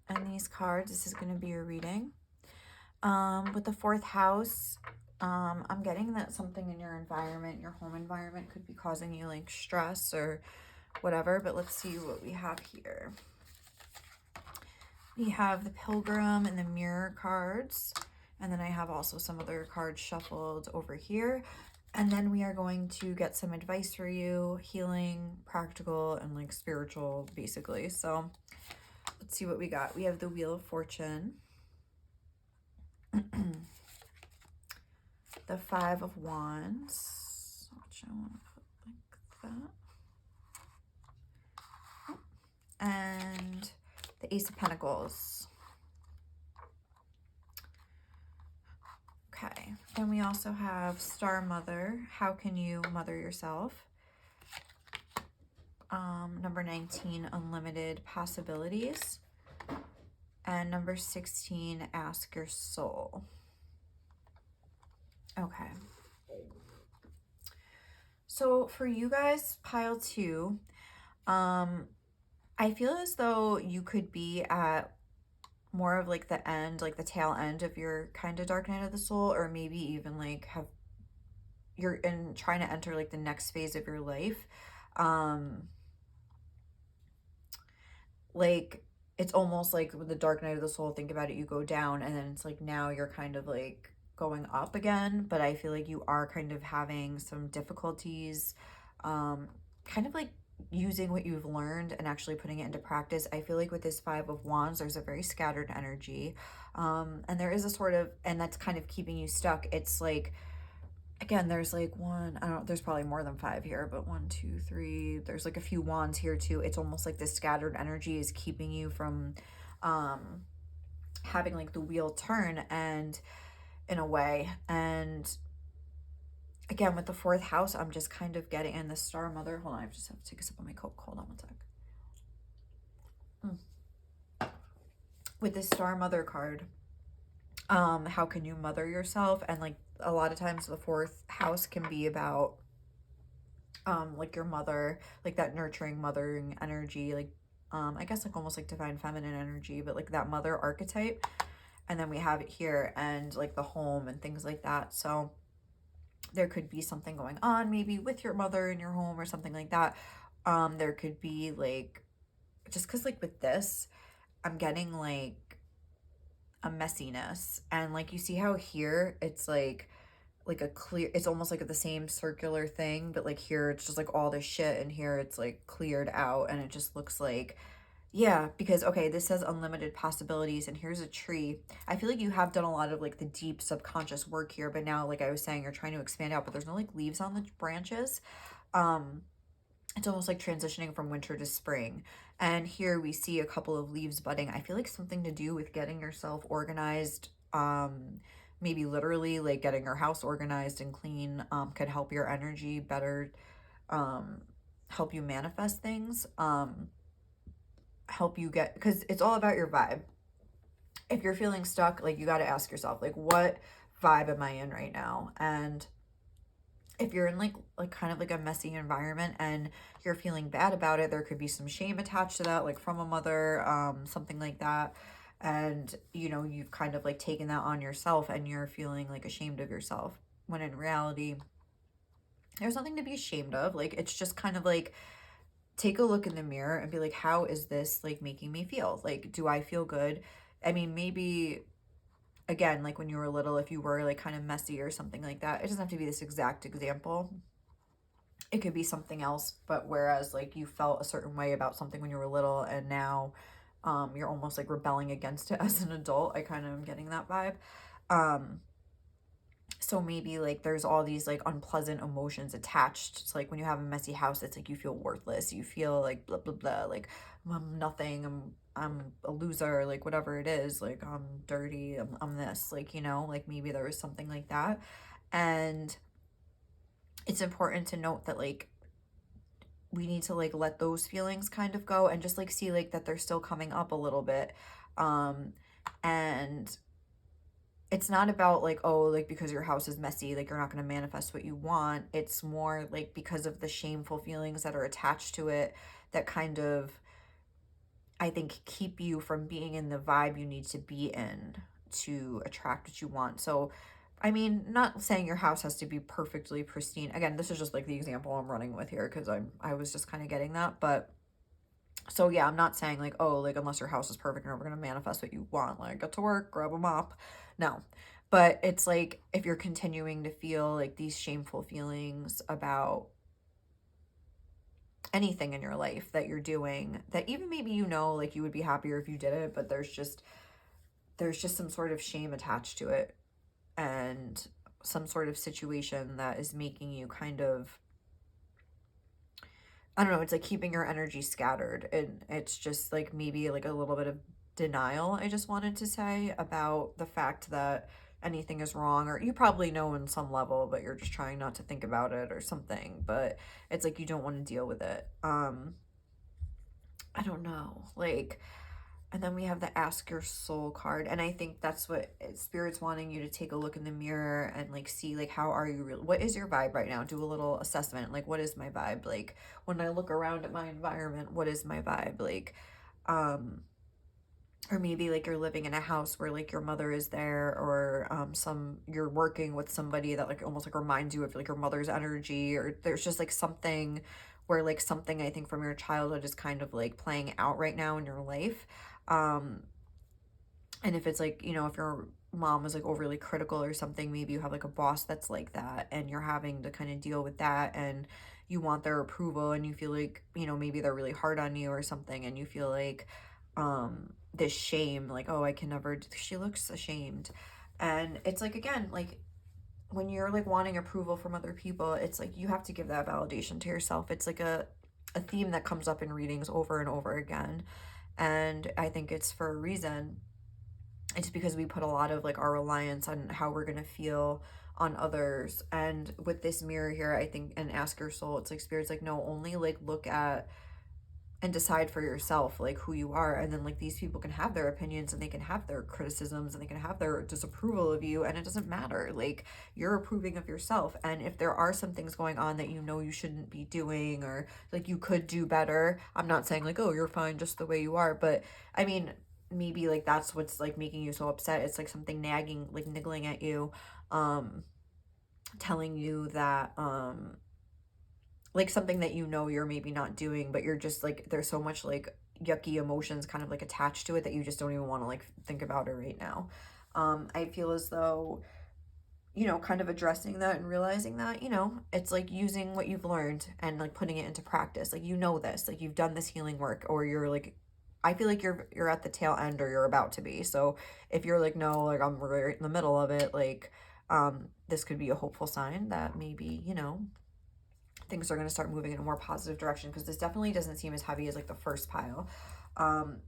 and these cards, this is going to be your reading. With the 4th house, I'm getting that something in your environment, your home environment, could be causing you like stress or whatever, but let's see what we have here. We have the Pilgrim and the Mirror cards, and then I have also some other cards shuffled over here. And then we are going to get some advice for you, healing, practical, and like spiritual, basically. So let's see what we got. We have the Wheel of Fortune, the 5 of Wands, which I want to put like that, and the Ace of Pentacles. Okay, then we also have Star Mother. How can you mother yourself? Number 19, Unlimited Possibilities. And number 16, Ask Your Soul. Okay. So for you guys, pile 2, I feel as though you could be at more of like the end, like the tail end of your kind of dark night of the soul, or maybe even like you're trying to enter like the next phase of your life. Like it's almost like with the dark night of the soul, think about it, you go down and then it's like now you're kind of like going up again, but I feel like you are kind of having some difficulties, kind of like using what you've learned and actually putting it into practice. I feel like with this 5 of Wands, there's a very scattered energy, and there is a sort of, and that's kind of keeping you stuck. It's like, again, there's like there's probably more than 5 here, but 1, 2, 3, there's like a few wands here too. It's almost like this scattered energy is keeping you from having like the wheel turn, and in a way. And again, with the 4th house, I'm just kind of getting in the Star Mother. Hold on, I just have to take a sip of my Coke. Hold on one sec. With this Star Mother card, how can you mother yourself? And like a lot of times the 4th house can be about like your mother, like that nurturing, mothering energy, like I guess like almost like divine feminine energy, but like that mother archetype. And then we have it here, and like the home and things like that. So there could be something going on maybe with your mother in your home or something like that. There could be like, just because like with this, I'm getting like a messiness, and like you see how here it's like a clear, it's almost like the same circular thing, but like here it's just like all this shit, and here it's like cleared out, and it just looks like, yeah, because okay, this says unlimited possibilities, and here's a tree. I feel like you have done a lot of like the deep subconscious work here, but now, like I was saying, you're trying to expand out, but there's no like leaves on the branches. It's almost like transitioning from winter to spring. And here we see a couple of leaves budding. I feel like something to do with getting yourself organized, maybe literally like getting your house organized and clean, could help your energy better, help you manifest things, help you get, because it's all about your vibe. If you're feeling stuck, like you got to ask yourself, like, what vibe am I in right now? And if you're in like kind of like a messy environment and you're feeling bad about it, there could be some shame attached to that, like from a mother, something like that. and you know, you've kind of like taken that on yourself and you're feeling like ashamed of yourself, when in reality there's nothing to be ashamed of. Like, it's just kind of like, take a look in the mirror and be like, how is this like making me feel? Like, do I feel good? I mean, maybe again, like when you were little, if you were like kind of messy or something like that, it doesn't have to be this exact example. It could be something else, but whereas like you felt a certain way about something when you were little and now you're almost like rebelling against it as an adult. I kind of am getting that vibe. Um, so maybe like there's all these like unpleasant emotions attached. It's like when you have a messy house, it's like you feel worthless. You feel like blah blah blah, like I'm nothing. I'm a loser, like whatever it is, like I'm dirty, I'm this, like, you know, like maybe there was something like that. And it's important to note that like we need to like let those feelings kind of go and just like see like that they're still coming up a little bit. And it's not about like, oh, like because your house is messy, like you're not going to manifest what you want. It's more like because of the shameful feelings that are attached to it that kind of, I think, keep you from being in the vibe you need to be in to attract what you want. So, I mean, not saying your house has to be perfectly pristine. Again, this is just like the example I'm running with here because I was just kind of getting that. But so yeah, I'm not saying like, oh, like unless your house is perfect, you're never gonna manifest what you want. Like, get to work, grab a mop. No. But it's like if you're continuing to feel like these shameful feelings about anything in your life that you're doing, that even maybe you know like you would be happier if you did it, but there's just some sort of shame attached to it, and some sort of situation that is making you kind of, I don't know, it's like keeping your energy scattered. And it's just like maybe like a little bit of denial, I just wanted to say, about the fact that anything is wrong, or you probably know in some level, but you're just trying not to think about it or something. But it's like you don't want to deal with it. I don't know. Like, and then we have the ask your soul card. And I think that's what Spirit's wanting you to take a look in the mirror and like see like how are you really, what is your vibe right now? Do a little assessment. Like, what is my vibe? Like when I look around at my environment, what is my vibe? Like, um, or maybe like you're living in a house where like your mother is there, or some, you're working with somebody that like almost like reminds you of like your mother's energy, or there's just like something where like something I think from your childhood is kind of like playing out right now in your life. um and if it's like, you know, if your mom was like overly critical or something, maybe you have like a boss that's like that and you're having to kind of deal with that, and you want their approval, and you feel like, you know, maybe they're really hard on you or something, and you feel like this shame, like, oh, I can never, she looks ashamed. And it's like, again, like when you're like wanting approval from other people, it's like you have to give that validation to yourself. It's like a theme that comes up in readings over and over again, and I think it's for a reason. It's because we put a lot of like our reliance on how we're going to feel on others. And with this mirror here, I think, and ask your soul, it's like Spirit's like, no, only like look at and decide for yourself like who you are. And then like these people can have their opinions and they can have their criticisms and they can have their disapproval of you, and it doesn't matter. Like, you're approving of yourself, and if there are some things going on that you know you shouldn't be doing, or like you could do better, I'm not saying like, oh, you're fine just the way you are, but I mean, maybe like that's what's like making you so upset. It's like something nagging, like niggling at you, um telling you that like something that you know you're maybe not doing, but you're just like, there's so much like yucky emotions kind of like attached to it that you just don't even want to like think about it right now. I feel as though, you know, kind of addressing that and realizing that, you know, it's like using what you've learned and like putting it into practice. Like, you know, this, like you've done this healing work, or you're like, I feel like you're at the tail end, or you're about to be. So if you're like, no, like I'm right in the middle of it, like this could be a hopeful sign that maybe, you know, things are going to start moving in a more positive direction, because this definitely doesn't seem as heavy as like the first pile. um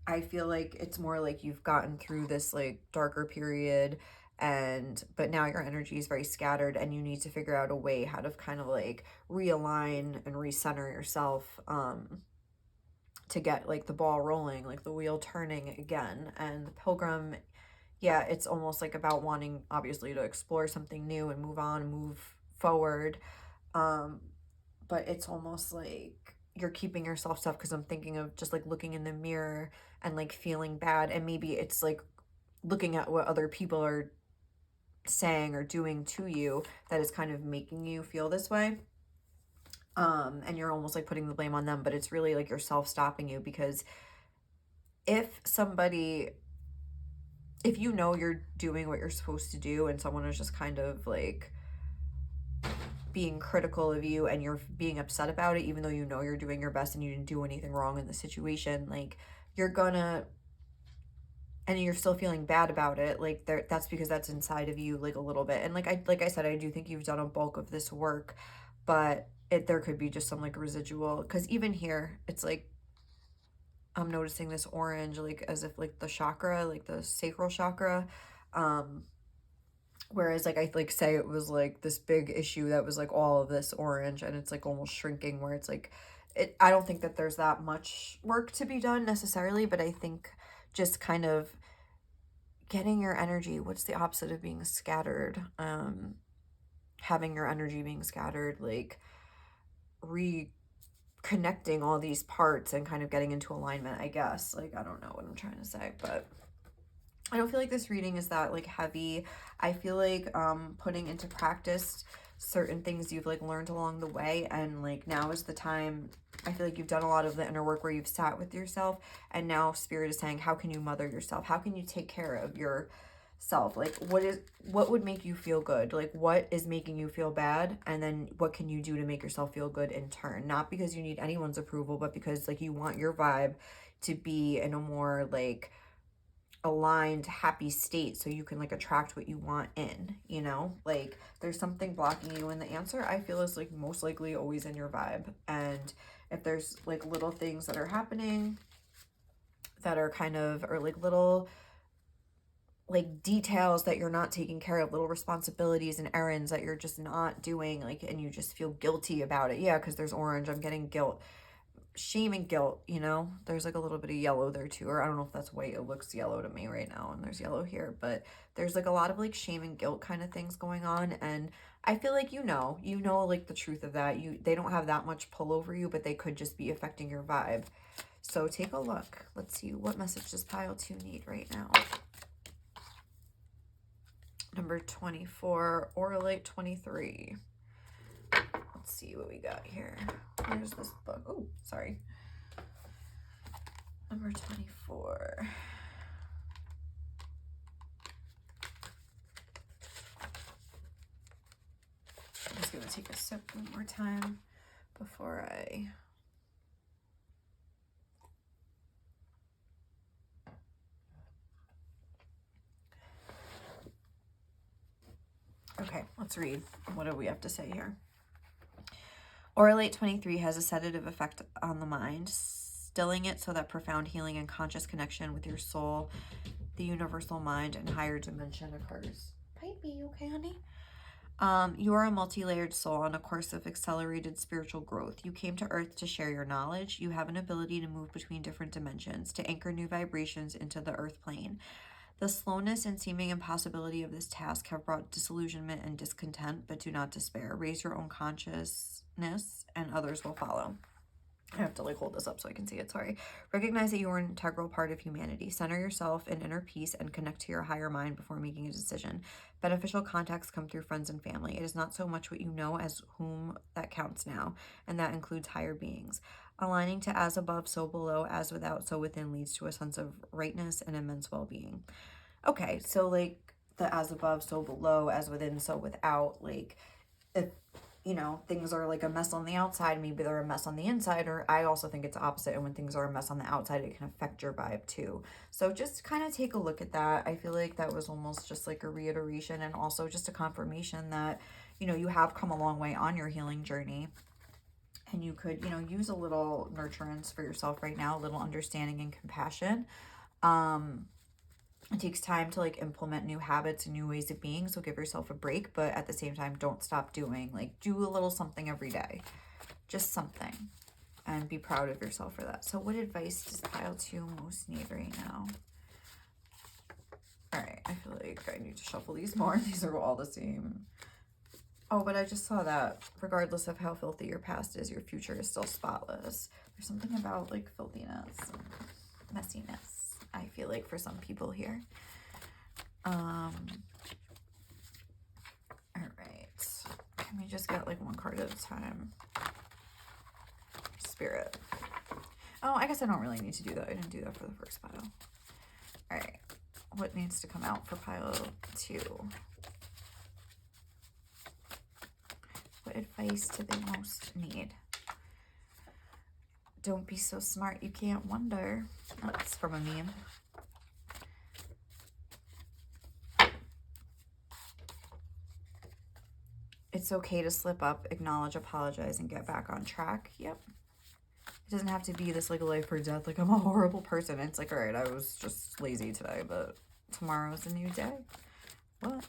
I feel like it's more like you've gotten through this like darker period, and but now your energy is very scattered, and you need to figure out a way how to kind of like realign and recenter yourself, to get like the ball rolling, like the wheel turning again. And the pilgrim, yeah, it's almost like about wanting obviously to explore something new and move on, move forward. um but it's almost like you're keeping yourself stuff, because I'm thinking of just like looking in the mirror and like feeling bad, and maybe it's like looking at what other people are saying or doing to you that is kind of making you feel this way. And you're almost like putting the blame on them, but it's really like yourself stopping you, because if you know you're doing what you're supposed to do and someone is just kind of like being critical of you and you're being upset about it, even though you know you're doing your best and you didn't do anything wrong in the situation, like you're gonna, and you're still feeling bad about it, like that's because that's inside of you like a little bit. And like I said, I do think you've done a bulk of this work, but there could be just some like residual, because even here it's like I'm noticing this orange, like as if like the chakra, like the sacral chakra, whereas like I like say it was like this big issue that was like all of this orange, and it's like almost shrinking, where it's like I don't think that there's that much work to be done necessarily, but I think just kind of getting your energy, what's the opposite of being scattered? Having your energy being scattered, like reconnecting all these parts and kind of getting into alignment, I guess. Like, I don't know what I'm trying to say, but I don't feel like this reading is that like heavy. I feel like putting into practice certain things you've like learned along the way, and like now is the time. I feel like you've done a lot of the inner work where you've sat with yourself, and now Spirit is saying, how can you mother yourself? How can you take care of yourself? Like what would make you feel good? Like what is making you feel bad? And then what can you do to make yourself feel good in turn? Not because you need anyone's approval, but because like you want your vibe to be in a more like aligned, happy state, so you can like attract what you want in, you know? Like there's something blocking you, and the answer I feel is like most likely always in your vibe. And if there's like little things that are happening that are kind of, or like little like details that you're not taking care of, little responsibilities and errands that you're just not doing, like, and you just feel guilty about it. Yeah, because there's orange, I'm getting guilt, shame and guilt, you know? There's like a little bit of yellow there too, or I don't know if that's white, it looks yellow to me right now, and there's yellow here, but there's like a lot of like shame and guilt kind of things going on. And I feel like you know like the truth of that. They don't have that much pull over you, but they could just be affecting your vibe. So take a look. Let's see, what message does pile 2 need right now? Number 24 or like 23. Let's see what we got here. There's this book. Oh, sorry. Number 24. I'm just going to take a sip one more time before I... Okay, let's read. What do we have to say here? Oralate 23 has a sedative effect on the mind, stilling it so that profound healing and conscious connection with your soul, the universal mind, and higher dimension occurs. Pipey, you okay, honey? You are a multi-layered soul on a course of accelerated spiritual growth. You came to Earth to share your knowledge. You have an ability to move between different dimensions, to anchor new vibrations into the Earth plane. The slowness and seeming impossibility of this task have brought disillusionment and discontent, but do not despair. Raise your own consciousness, and others will follow. I have to like hold this up so I can see it, sorry. Recognize that you are an integral part of humanity. Center yourself in inner peace and connect to your higher mind before making a decision. Beneficial contacts come through friends and family. It is not so much what you know as whom that counts now, and that includes higher beings. Aligning to as above, so below, as without, so within leads to a sense of rightness and immense well-being. Okay, so like the as above, so below, as within, so without, like if you know, things are like a mess on the outside, maybe they're a mess on the inside, or I also think it's opposite. And when things are a mess on the outside, it can affect your vibe too. So just kind of take a look at that. I feel like that was almost just like a reiteration, and also just a confirmation that, you know, you have come a long way on your healing journey. And you could, you know, use a little nurturance for yourself right now, a little understanding and compassion. It takes time to like implement new habits and new ways of being, so give yourself a break, but at the same time, don't stop doing. Like, do a little something every day, just something, and be proud of yourself for that. So what advice does pile 2 most need right now? All right, I feel like I need to shuffle these more. These are all the same. Oh, but I just saw that regardless of how filthy your past is, your future is still spotless. There's something about like filthiness and messiness, I feel like, for some people here. All right. Can we just get like one card at a time? Spirit. Oh, I guess I don't really need to do that. I didn't do that for the first pile. All right. What needs to come out for pile 2? What advice do they most need? Don't be so smart you can't wonder. That's from a meme. It's okay to slip up, acknowledge, apologize, and get back on track. Yep. It doesn't have to be this like life or death, like I'm a horrible person. It's like, all right, I was just lazy today, but tomorrow's a new day. What?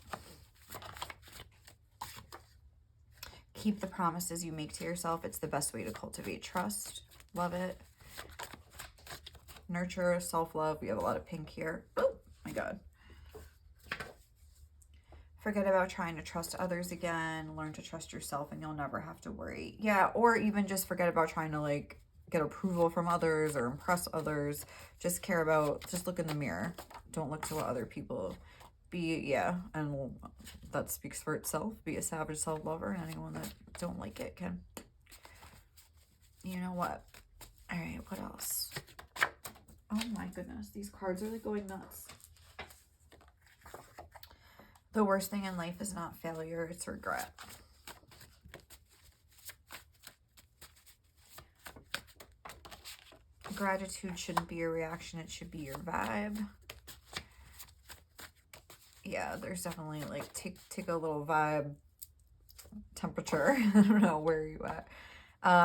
Keep the promises you make to yourself. It's the best way to cultivate trust. Love it. Nurture, self-love. We have a lot of pink here. Oh my God. Forget about trying to trust others again. Learn to trust yourself and you'll never have to worry. Yeah, or even just forget about trying to like get approval from others or impress others. Just care about, just look in the mirror. Don't look to what other people be. Yeah, and that speaks for itself. Be a savage self-lover, and anyone that don't like it can. You know what? All right, what else? Oh my goodness, these cards are like going nuts. The worst thing in life is not failure, it's regret. Gratitude shouldn't be a reaction, it should be your vibe. Yeah, there's definitely like take a little vibe temperature. I don't know, where are you at?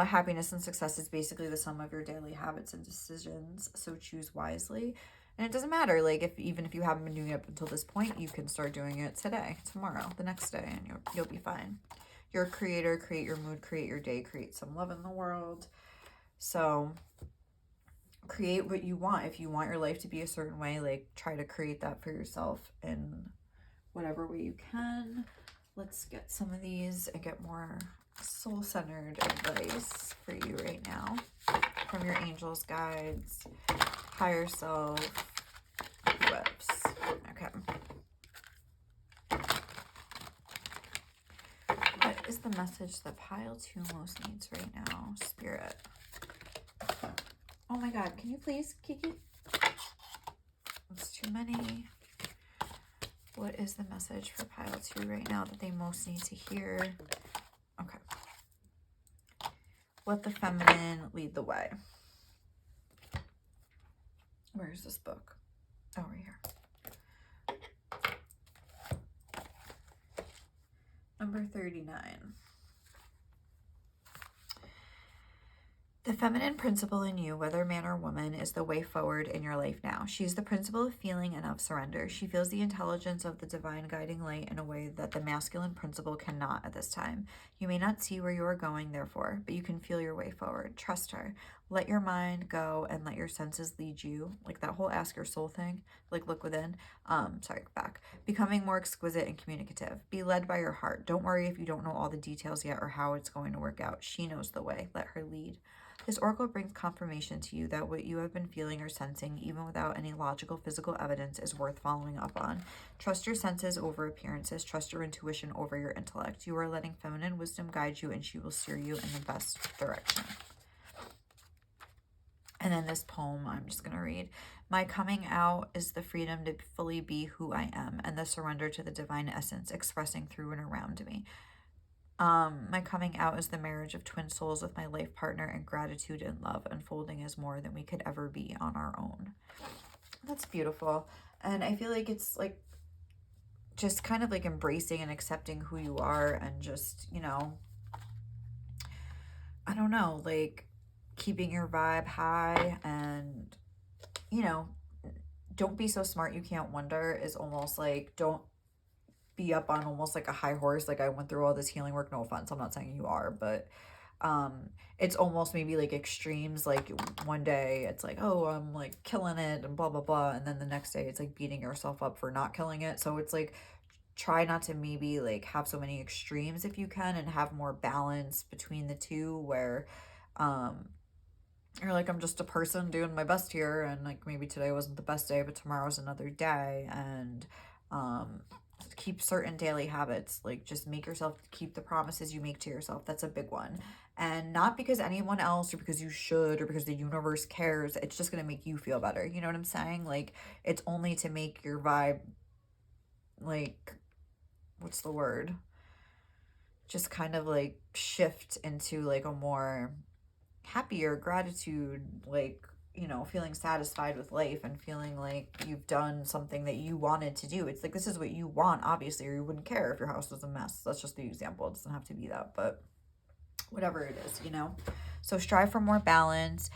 Happiness and success is basically the sum of your daily habits and decisions, so choose wisely. And it doesn't matter, like, even if you haven't been doing it up until this point, you can start doing it today, tomorrow, the next day, and you'll be fine. You're a creator. Create your mood, create your day, create some love in the world. So create what you want. If you want your life to be a certain way, like, try to create that for yourself in whatever way you can. Let's get some of these and get more soul-centered advice for you right now from your angels, guides, higher self, whips. Okay. What is the message that pile 2 most needs right now? Spirit. Oh my God, can you please, Kiki? It's too many. What is the message for pile 2 right now that they most need to hear? Okay. Let the feminine lead the way. Where's this book? Oh, right here. Number 39. The feminine principle in you, whether man or woman, is the way forward in your life now. She is the principle of feeling and of surrender. She feels the intelligence of the divine guiding light in a way that the masculine principle cannot at this time. You may not see where you are going, therefore, but you can feel your way forward. Trust her. Let your mind go and let your senses lead you. Like that whole ask your soul thing, like look within. Back. Becoming more exquisite and communicative. Be led by your heart. Don't worry if you don't know all the details yet or how it's going to work out. She knows the way. Let her lead. This oracle brings confirmation to you that what you have been feeling or sensing, even without any logical physical evidence, is worth following up on. Trust your senses over appearances. Trust your intuition over your intellect. You are letting feminine wisdom guide you, and she will steer you in the best direction. And then this poem I'm just going to read. My coming out is the freedom to fully be who I am, and the surrender to the divine essence expressing through and around me. My coming out is the marriage of twin souls with my life partner, and gratitude and love unfolding as more than we could ever be on our own. That's beautiful. And I feel like it's like just kind of like embracing and accepting who you are, and just, you know, I don't know, like keeping your vibe high, and, you know, don't be so smart you can't wonder is almost like, don't be up on almost like a high horse. Like I went through all this healing work, no offense, I'm not saying you are, but it's almost maybe like extremes. Like one day it's like, oh, I'm like killing it and blah blah blah, and then the next day it's like beating yourself up for not killing it. So it's like try not to maybe like have so many extremes if you can, and have more balance between the two, where you're like, I'm just a person doing my best here, and like maybe today wasn't the best day, but tomorrow's another day. And keep certain daily habits, like just make yourself keep the promises you make to yourself. That's a big one. And not because anyone else, or because you should, or because the universe cares. It's just going to make you feel better. You know what I'm saying? Like, it's only to make your vibe, like, what's the word, just kind of like shift into like a more happier gratitude, like, you know, feeling satisfied with life and feeling like you've done something that you wanted to do. It's like, this is what you want, obviously, or you wouldn't care if your house was a mess. That's just the example. It doesn't have to be that, but whatever it is, you know. So strive for more balance.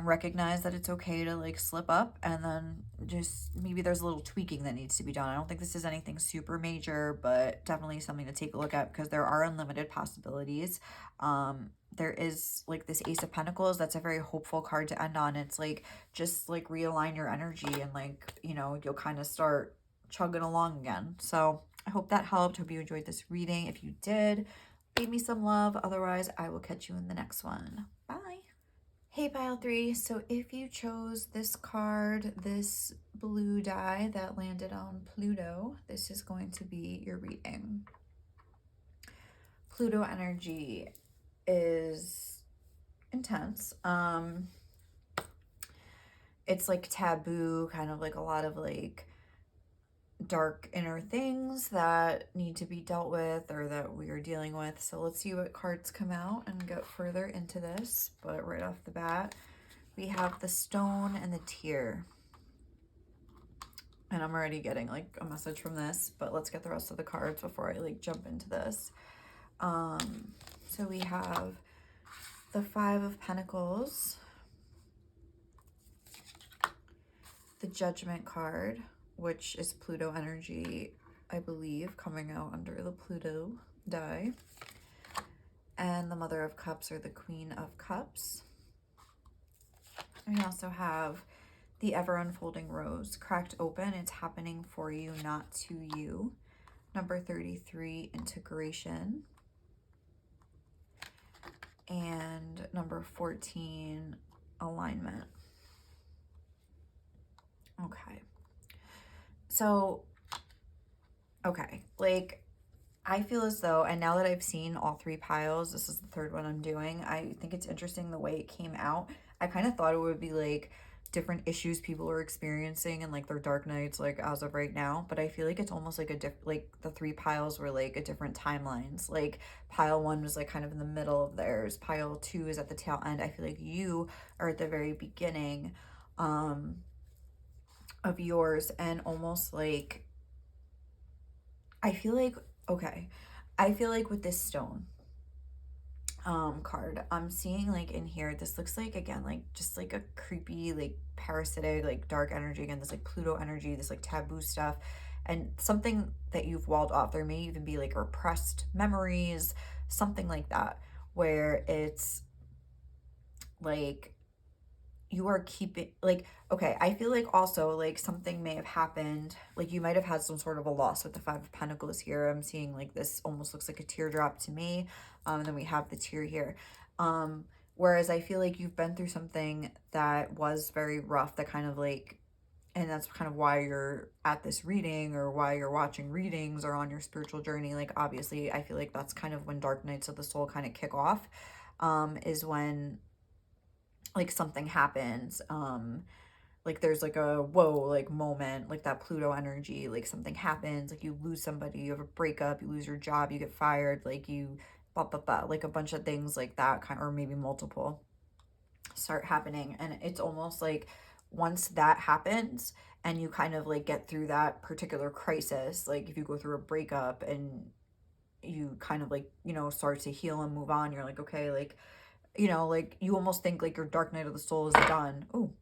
Recognize that it's okay to like slip up, and then just maybe there's a little tweaking that needs to be done. I don't think this is anything super major, but definitely something to take a look at, because there are unlimited possibilities. There is like this Ace of Pentacles. That's a very hopeful card to end on. It's like, just like realign your energy, and like, you know, you'll kind of start chugging along again. So I hope that helped. Hope you enjoyed this reading. If you did, leave me some love. Otherwise, I will catch you in the next one. Bye. Hey Pile 3, so if you chose this card, this blue die that landed on Pluto, this is going to be your reading. Pluto energy is intense. It's like taboo, kind of like a lot of like dark inner things that need to be dealt with, or that we are dealing with. So let's see what cards come out and get further into this. But right off the bat, we have the Stone and the Tear. And I'm already getting like a message from this, but let's get the rest of the cards before I like jump into this. So we have the Five of Pentacles, the Judgment card, which is Pluto energy, I believe, coming out under the Pluto die. And the Mother of Cups, or the Queen of Cups. We also have the Ever Unfolding Rose, cracked open. It's happening for you, not to you. Number 33, Integration. And number 14, Alignment. Okay. So, okay, like, I feel as though, and now that I've seen all three piles, this is the third one I'm doing, I think it's interesting the way it came out. I kind of thought it would be like different issues people are experiencing and like their dark nights, like as of right now, but I feel like it's almost like like the three piles were like a different timelines. Like pile 1 was like kind of in the middle of theirs, pile 2 is at the tail end. I feel like you are at the very beginning of yours, and almost like, I feel like, okay, I feel like with this Stone card, I'm seeing like in here, this looks like, again, like just like a creepy, like parasitic, like dark energy. Again, this like Pluto energy, this like taboo stuff, and something that you've walled off. There may even be like repressed memories, something like that, where it's like you are keeping, like, okay, I feel like also like something may have happened, like you might have had some sort of a loss with the Five of Pentacles here. I'm seeing like this almost looks like a teardrop to me, and then we have the tear here, whereas I feel like you've been through something that was very rough, that kind of like, and that's kind of why you're at this reading, or why you're watching readings, or on your spiritual journey. Like obviously I feel like that's kind of when dark nights of the soul kind of kick off, is when like something happens, like there's like a whoa, like moment, like that Pluto energy, like something happens, like you lose somebody, you have a breakup, you lose your job, you get fired, like you blah blah blah, like a bunch of things like that, kind of, or maybe multiple, start happening. And it's almost like once that happens and you kind of like get through that particular crisis, like if you go through a breakup and you kind of like, you know, start to heal and move on, you're like, okay, like, you know, like you almost think like your dark night of the soul is done. Ooh,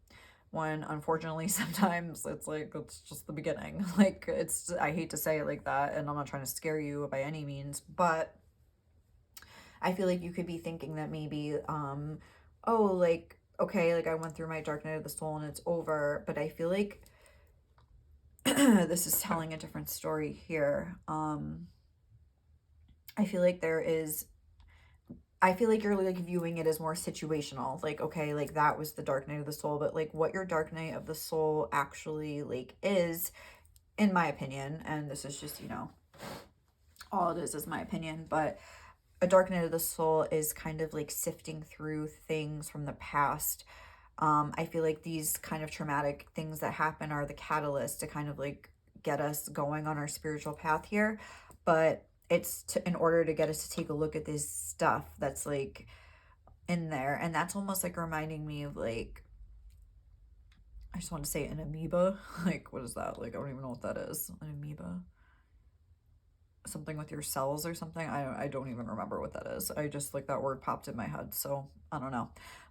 when unfortunately sometimes it's like, it's just the beginning. Like it's, I hate to say it like that, and I'm not trying to scare you by any means, but I feel like you could be thinking that maybe, oh, like, okay, like I went through my dark night of the soul and it's over. But I feel like this is telling a different story here. I feel like you're like viewing it as more situational. Like, okay, like that was the dark night of the soul, but like what your dark night of the soul actually like is, in my opinion, and this is just, all it is my opinion, but a dark night of the soul is kind of like sifting through things from the past. I feel like these kind of traumatic things that happen are the catalyst to kind of like get us going on our spiritual path here. But it's in order to get us to take a look at this stuff that's like in there. And that's almost like reminding me of like, I just want to say an amoeba. Like, what is that? Like, I don't even know what that is. An amoeba. Something with your cells or something. I don't even remember what that is. I just like that word popped in my head, so I don't know.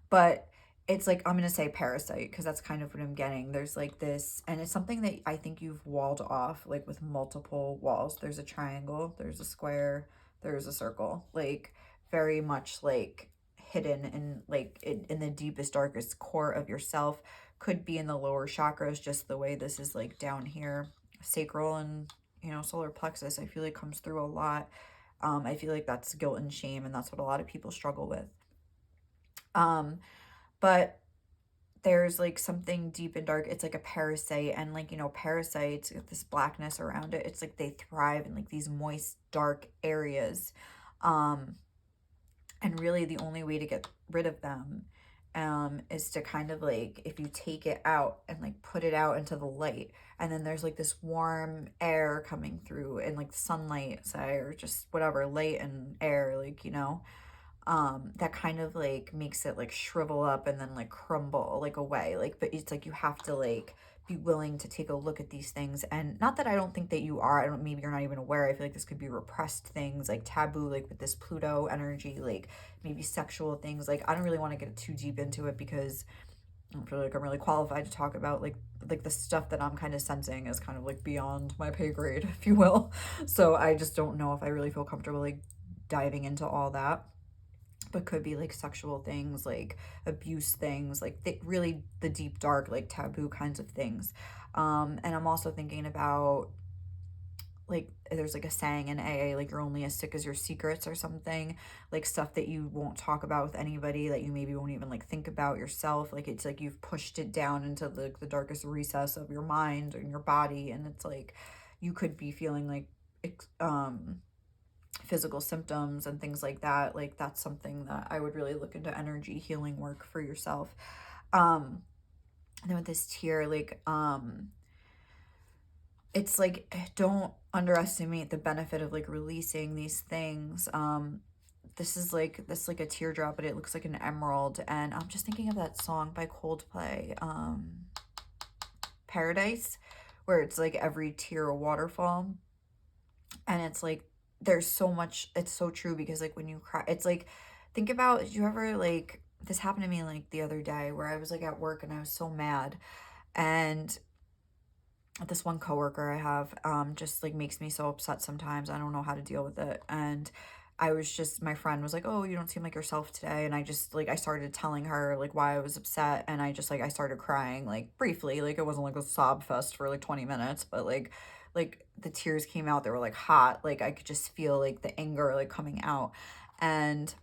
But it's like, I'm gonna say parasite because that's kind of what I'm getting. There's like this, and it's something that I think you've walled off like with multiple walls. There's a triangle, there's a square, there's a circle, like very much like hidden in like in the deepest darkest core of yourself. Could be in the lower chakras, just the way this is like down here, sacral and solar plexus. I feel like comes through a lot. I feel like that's guilt and shame, and that's what a lot of people struggle with. But there's like something deep and dark. It's like a parasite, and like parasites with this blackness around it. It's like they thrive in like these moist, dark areas, and really the only way to get rid of them is to kind of like, if you take it out and like put it out into the light, and then there's like this warm air coming through and like sunlight, say, or just whatever, light and air, like that kind of like makes it like shrivel up and then like crumble like away, like, but it's like you have to like be willing to take a look at these things. And not that I don't think that you are, I don't, maybe you're not even aware. I feel like this could be repressed things, like taboo, like with this Pluto energy, like maybe sexual things. Like I don't really want to get too deep into it because I don't feel like I'm really qualified to talk about like the stuff that I'm kind of sensing is kind of like beyond my pay grade, if you will. So I just don't know if I really feel comfortable like diving into all that. But could be like sexual things, like abuse things, like really the deep dark like taboo kinds of things. And I'm also thinking about like, there's like a saying in AA, like you're only as sick as your secrets or something, like stuff that you won't talk about with anybody, that you maybe won't even like think about yourself. Like it's like you've pushed it down into the darkest recess of your mind and your body, and it's like you could be feeling like physical symptoms and things like that. Like that's something that I would really look into energy healing work for yourself. And then with this tier, like it's like, don't underestimate the benefit of like releasing these things. This is like a teardrop, but it looks like an emerald. And I'm just thinking of that song by Coldplay, Paradise, where it's like every tear a waterfall. And it's like there's so much, it's so true, because like when you cry, it's like, think about, did you ever like, this happened to me like the other day where I was like at work and I was so mad, and this one coworker I have just like makes me so upset sometimes. I don't know how to deal with it. And I was just, my friend was like, "Oh, you don't seem like yourself today." And I just like, I started telling her like why I was upset, and I just like, I started crying like briefly. Like it wasn't like a sob fest for like 20 minutes, but like the tears came out. They were like hot. Like I could just feel like the anger like coming out. And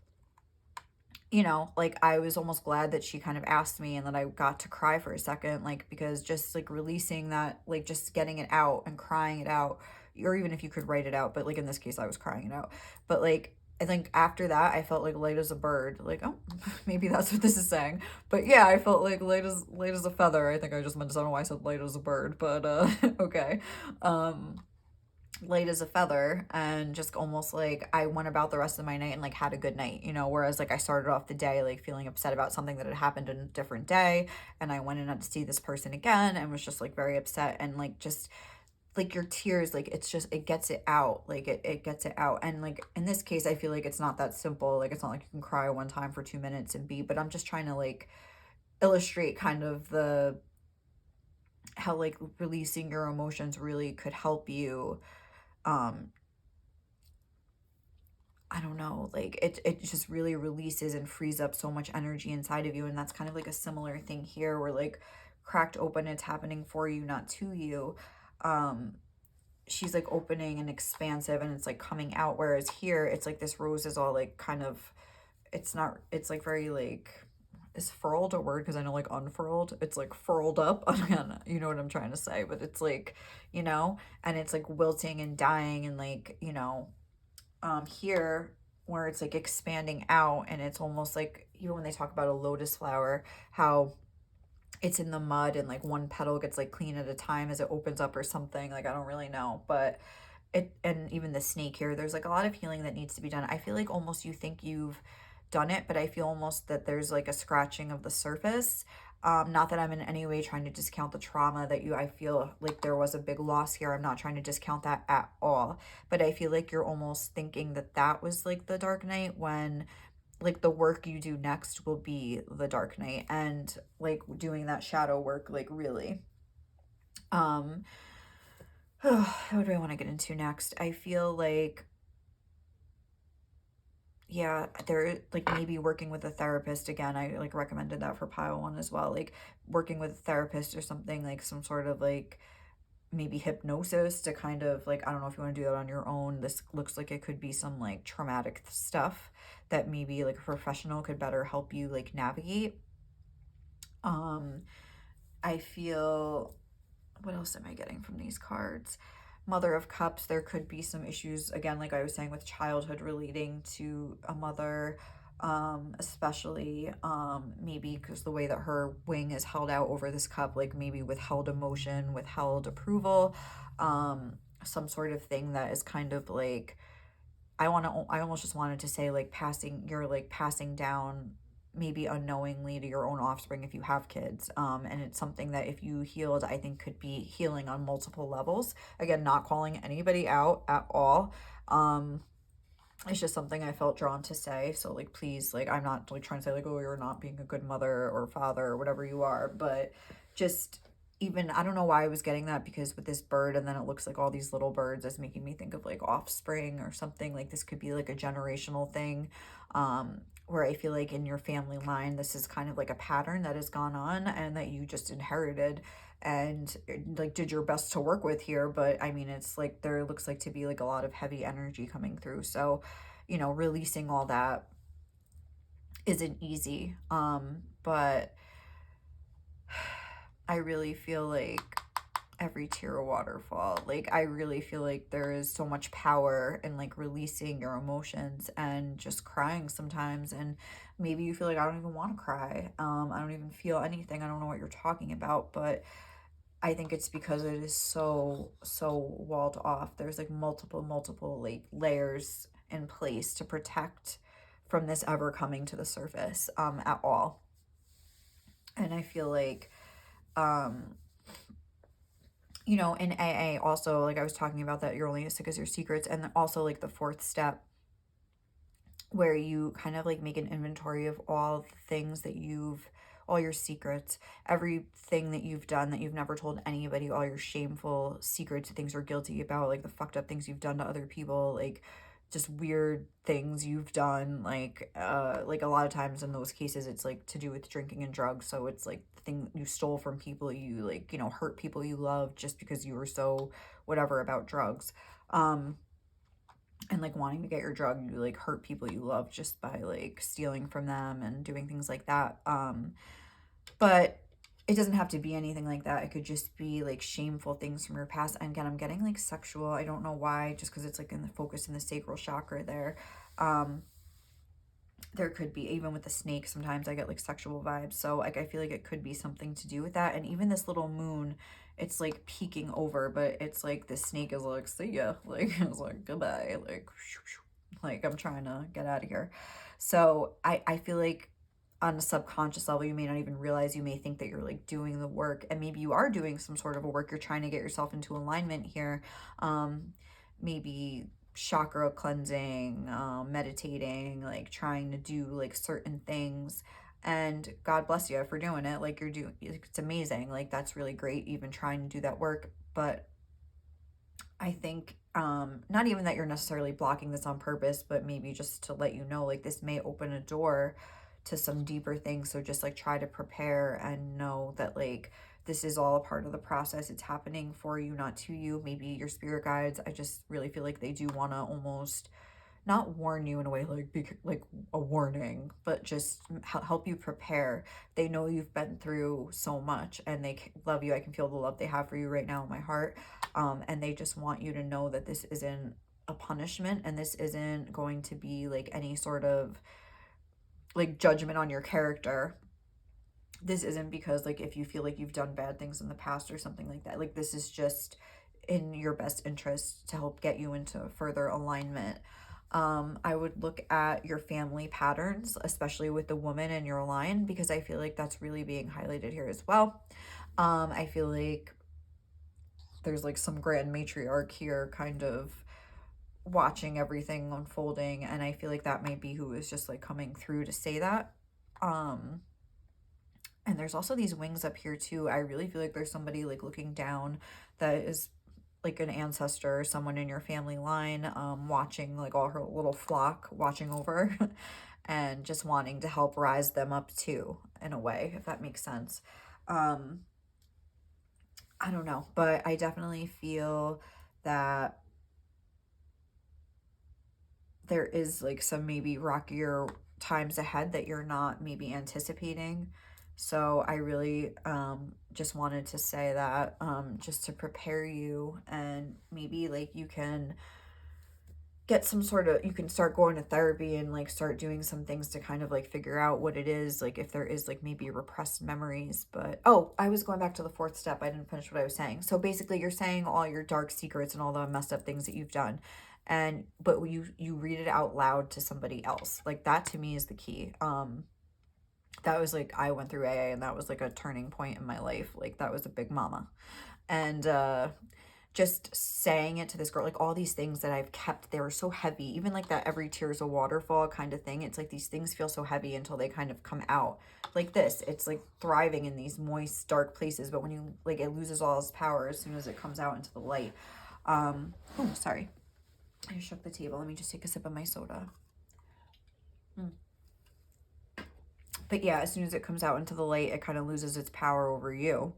like I was almost glad that she kind of asked me and that I got to cry for a second, like, because just like releasing that, like just getting it out and crying it out, or even if you could write it out, but like in this case, I was crying it out. But like, I think after that, I felt like light as a bird. Like, oh, maybe that's what this is saying. But yeah, I felt like light as a feather. I think I just meant to, I don't know why I said light as a bird, but okay. Light as a feather, and just almost like I went about the rest of my night and like had a good night, whereas like I started off the day like feeling upset about something that had happened in a different day, and I went in to see this person again and was just like very upset, and like just like your tears, like it's just, it gets it out, like it gets it out. And like in this case, I feel like it's not that simple. Like it's not like you can cry one time for 2 minutes and be, but I'm just trying to like illustrate kind of the how like releasing your emotions really could help you. um I don't know, like it just really releases and frees up so much energy inside of you. And that's kind of like a similar thing here, where like cracked open, it's happening for you, not to you. she's like opening and expansive and it's like coming out, whereas here it's like this rose is all like kind of, it's not, it's like very like, is furled a word? Because I know like unfurled, it's like furled up. Again, you know what I'm trying to say, but it's like, you know, and it's like wilting and dying and like, you know, here where it's like expanding out and it's almost like, even when they talk about a lotus flower, how it's in the mud and like one petal gets like clean at a time as it opens up or something. Like I don't really know, but it, and even the snake here, there's like a lot of healing that needs to be done. I feel like almost you think you've done it, but I feel almost that there's like a scratching of the surface. Not that I'm in any way trying to discount the trauma that you, I feel like there was a big loss here. I'm not trying to discount that at all, but I feel like you're almost thinking that that was like the dark night, when like the work you do next will be the dark night, and like doing that shadow work, like really. um what do I want to get into next? I feel like, yeah, there like maybe working with a therapist again. I like recommended that for pile one as well, like working with a therapist or something, like some sort of like maybe hypnosis to kind of like, I don't know if you want to do that on your own. This looks like it could be some like traumatic stuff that maybe like a professional could better help you like navigate. um I feel, what else am I getting from these cards? Mother of Cups, there could be some issues, again, like I was saying, with childhood relating to a mother, especially maybe because the way that her wing is held out over this cup, like maybe withheld emotion, withheld approval, some sort of thing that is kind of like, I almost just wanted to say like passing, you're like passing down maybe unknowingly to your own offspring if you have kids. And it's something that if you healed, I think could be healing on multiple levels. Again, not calling anybody out at all. It's just something I felt drawn to say. So like, please, like, I'm not like trying to say like, oh, you're not being a good mother or father or whatever you are, but just, even, I don't know why I was getting that, because with this bird and then it looks like all these little birds, is making me think of like offspring or something. Like this could be like a generational thing, where I feel like in your family line, this is kind of like a pattern that has gone on and that you just inherited and like did your best to work with here. But I mean, it's like there looks like to be like a lot of heavy energy coming through. So, you know, releasing all that isn't easy. But I really feel like every tear a waterfall. Like I really feel like there is so much power in like releasing your emotions and just crying sometimes. And maybe you feel like, I don't even want to cry. I don't even feel anything. I don't know what you're talking about, but I think it's because it is so walled off. There's like multiple like layers in place to protect from this ever coming to the surface at all. And I feel like, um you know, in AA also, like I was talking about, that you're only as sick as your secrets, and then also like the fourth step where you kind of like make an inventory of all the things that you've, all your secrets, everything that you've done that you've never told anybody, all your shameful secrets, things you're guilty about, like the fucked up things you've done to other people, like just weird things you've done, like a lot of times in those cases it's like to do with drinking and drugs. So it's like the thing you stole from people, you like, you know, hurt people you love just because you were so whatever about drugs. And like wanting to get your drug, you like hurt people you love just by like stealing from them and doing things like that. But it doesn't have to be anything like that. It could just be like shameful things from your past. And again, I'm getting like sexual, I don't know why, just because it's like in the focus in the sacral chakra there. There could be, even with the snake, sometimes I get like sexual vibes. So like I feel like it could be something to do with that. And even this little moon, it's like peeking over, but it's like the snake is like, see ya, like it's like goodbye, like I'm trying to get out of here. So I feel like on a subconscious level, you may not even realize, you may think that you're like doing the work, and maybe you are doing some sort of a work. You're trying to get yourself into alignment here. Maybe chakra cleansing, meditating, like trying to do like certain things. And God bless you for doing it. Like you're doing, it's amazing. Like that's really great, even trying to do that work. But I think, not even that you're necessarily blocking this on purpose, but maybe just to let you know, like this may open a door to some deeper things. So just like try to prepare and know that like this is all a part of the process. It's happening for you, not to you. Maybe your spirit guides, I just really feel like they do want to almost not warn you in a way like be like a warning, but just help you prepare. They know you've been through so much and they love you. I can feel the love they have for you right now in my heart. And they just want you to know that this isn't a punishment, and this isn't going to be like any sort of like judgment on your character. This isn't because like if you feel like you've done bad things in the past or something like that. Like this is just in your best interest to help get you into further alignment. I would look at your family patterns, especially with the woman in your line, because I feel like that's really being highlighted here as well. I feel like there's like some grand matriarch here kind of watching everything unfolding, and I feel like that might be who is just like coming through to say that. And there's also these wings up here too. I really feel like there's somebody like looking down that is like an ancestor or someone in your family line, watching like all her little flock watching over and just wanting to help rise them up too, in a way, if that makes sense. I don't know, but I definitely feel that there is like some maybe rockier times ahead that you're not maybe anticipating. So I really just wanted to say that just to prepare you, and maybe like you can get some sort of, you can start going to therapy and like start doing some things to kind of like figure out what it is, like if there is like maybe repressed memories. But oh, I was going back to the fourth step. I didn't finish what I was saying. So basically you're saying all your dark secrets and all the messed up things that you've done, and but you read it out loud to somebody else. Like that to me is the key. That was like, I went through AA and that was like a turning point in my life. Like that was a big mama. And just saying it to this girl, like all these things that I've kept, they were so heavy, even like that every tear is a waterfall kind of thing. It's like these things feel so heavy until they kind of come out like this. It's like thriving in these moist, dark places, but when you like, it loses all its power as soon as it comes out into the light. Oh, sorry. I shook the table. Let me just take a sip of my soda. But yeah, as soon as it comes out into the light, it kind of loses its power over you.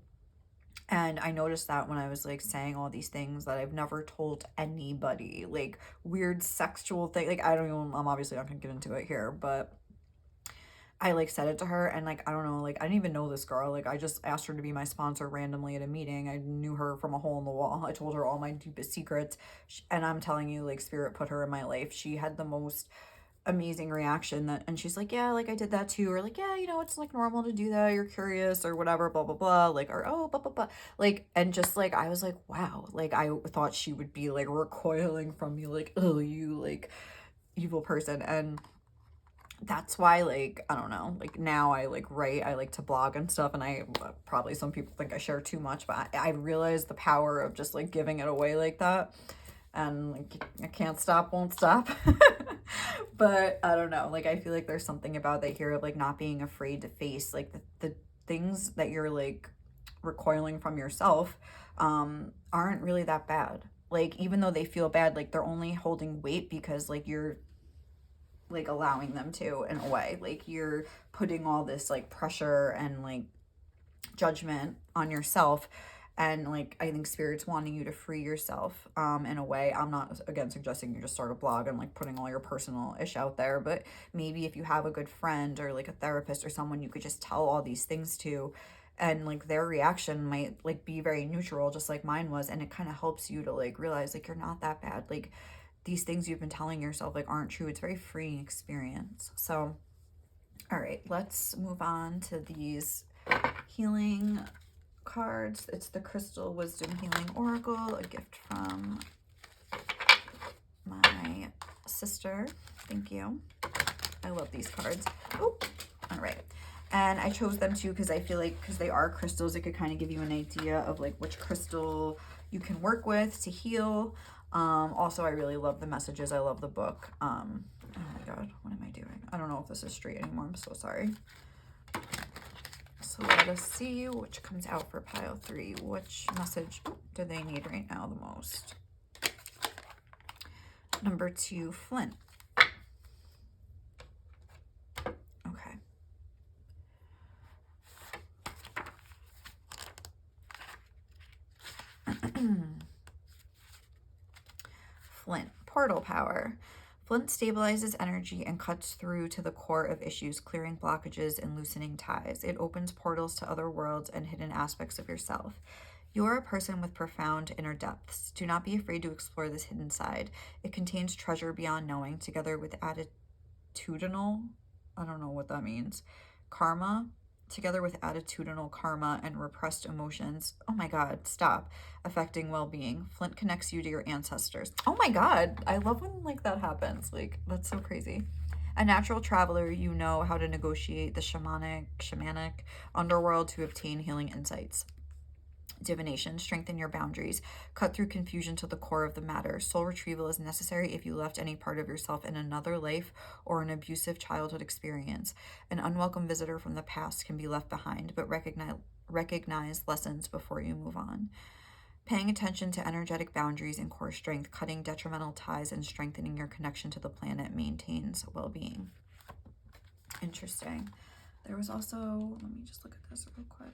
And I noticed that when I was like saying all these things that I've never told anybody, like weird sexual thing. Like I don't even, I'm obviously not gonna get into it here, but I like said it to her, and like I don't know, like I didn't even know this girl. Like I just asked her to be my sponsor randomly at a meeting. I knew her from a hole in the wall. I told her all my deepest secrets, and I'm telling you, like spirit put her in my life. She had the most amazing reaction, that, and she's like, yeah, like I did that too, or like, yeah, you know, it's like normal to do that, you're curious or whatever, blah blah blah, like, or oh blah blah blah, like, and just like I was like, wow, like I thought she would be like recoiling from me, like, oh, you like evil person. And that's why, like, I don't know, like now I like write, I like to blog and stuff, and I probably, some people think I share too much, but I realize the power of just like giving it away like that, and like I can't stop, won't stop. But I don't know, like I feel like there's something about that here of like not being afraid to face like the things that you're like recoiling from yourself aren't really that bad. Like even though they feel bad, like they're only holding weight because like you're like allowing them to, in a way. Like you're putting all this like pressure and like judgment on yourself, and like I think spirit's wanting you to free yourself in a way. I'm not again suggesting you just start a blog and like putting all your personal ish out there, but maybe if you have a good friend or like a therapist or someone you could just tell all these things to, and like their reaction might like be very neutral, just like mine was, and it kind of helps you to like realize like you're not that bad. Like these things you've been telling yourself like aren't true. It's a very freeing experience. So all right, let's move on to these healing cards. It's the Crystal Wisdom Healing Oracle, a gift from my sister. Thank you. I love these cards. Oh, all right. And I chose them too because I feel like, because they are crystals, it could kind of give you an idea of like which crystal you can work with to heal. Also, I really love the messages. I love the book. Oh my God, what am I doing? I don't know if this is straight anymore. I'm so sorry. So let us see which comes out for pile 3. Which message do they need right now the most? Number 2, Flint. Okay. Flint, portal power. Flint stabilizes energy and cuts through to the core of issues, clearing blockages and loosening ties. It opens portals to other worlds and hidden aspects of yourself. You are a person with profound inner depths. Do not be afraid to explore this hidden side. It contains treasure beyond knowing, together with attitudinal, I don't know what that means, karma, together with attitudinal karma and repressed emotions. Oh my God, stop. Affecting well-being. Flint connects you to your ancestors. Oh my God, I love when like that happens. Like, that's so crazy. A natural traveler, you know how to negotiate the shamanic underworld to obtain healing insights. Divination, strengthen your boundaries, cut through confusion to the core of the matter. Soul retrieval is necessary if you left any part of yourself in another life or an abusive childhood experience. An unwelcome visitor from the past can be left behind, but recognize lessons before you move on. Paying attention to energetic boundaries and core strength, cutting detrimental ties and strengthening your connection to the planet maintains well-being. Interesting. There was also, let me just look at this real quick.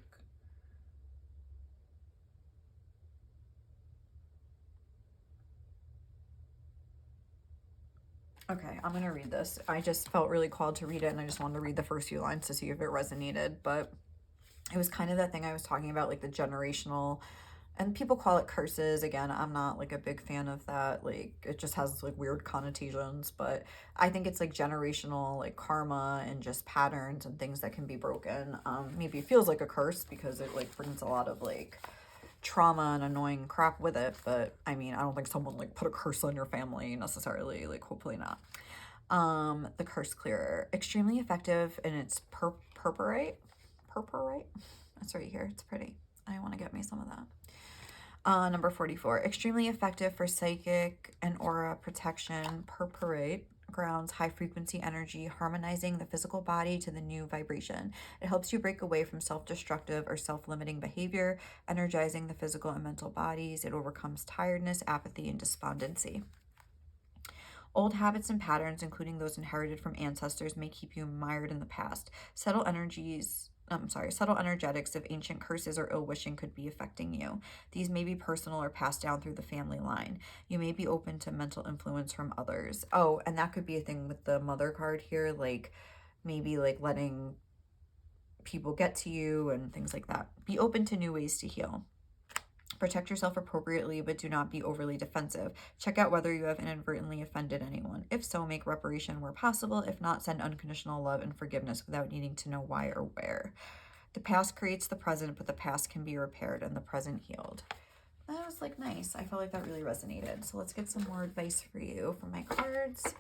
Okay, I'm going to read this. I just felt really called to read it, and I just wanted to read the first few lines to see if it resonated. But it was kind of that thing I was talking about, like the generational, and people call it curses. Again, I'm not like a big fan of that. Like, it just has like weird connotations, but I think it's like generational, like karma and just patterns and things that can be broken. Maybe it feels like a curse because it like brings a lot of like trauma and annoying crap with it, but I mean, I don't think someone like put a curse on your family necessarily, like hopefully not. The curse clearer, extremely effective in its purpurite. That's right here. It's pretty. I want to get me some of that. Number 44, extremely effective for psychic and aura protection. Purpurite grounds high frequency energy, harmonizing the physical body to the new vibration. It helps you break away from self-destructive or self-limiting behavior, energizing the physical and mental bodies. It overcomes tiredness, apathy, and despondency. Old habits and patterns, including those inherited from ancestors, may keep you mired in the past. Subtle energetics of ancient curses or ill wishing could be affecting you. These may be personal or passed down through the family line. You may be open to mental influence from others. Oh, and that could be a thing with the mother card here, like maybe like letting people get to you and things like that. Be open to new ways to heal. Protect yourself appropriately, but do not be overly defensive. Check out whether you have inadvertently offended anyone. If so, make reparation where possible. If not, send unconditional love and forgiveness without needing to know why or where. The past creates the present, but the past can be repaired and the present healed. That was like nice. I felt like that really resonated. So let's get some more advice for you from my cards,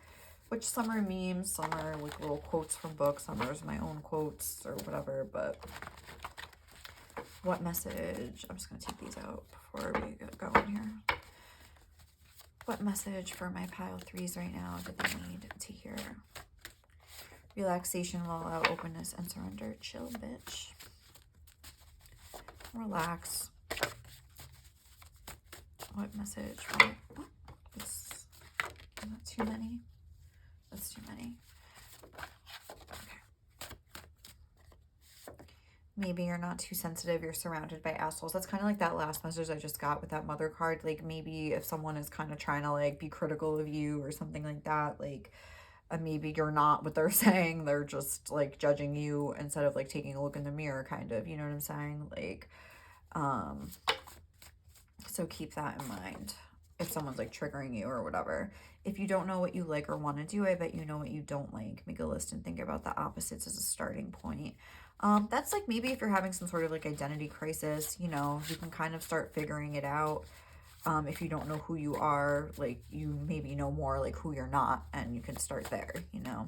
which some are memes, some are like little quotes from books, some are my own quotes or whatever, but what message, I'm just going to take these out before we get going here. What message for my pile threes right now do they need to hear? Relaxation will allow openness and surrender. Chill, bitch. Relax. What message for is that too many? That's too many. Maybe you're not too sensitive, you're surrounded by assholes. That's kind of like that last message I just got with that mother card. Like maybe if someone is kind of trying to like be critical of you or something like that, like maybe you're not what they're saying. They're just like judging you instead of like taking a look in the mirror, kind of, you know what I'm saying? Like, so keep that in mind if someone's like triggering you or whatever. If you don't know what you like or want to do, I bet you know what you don't like. Make a list and think about the opposites as a starting point. That's like maybe if you're having some sort of like identity crisis, you know, you can kind of start figuring it out. If you don't know who you are, like you maybe know more like who you're not, and you can start there, you know.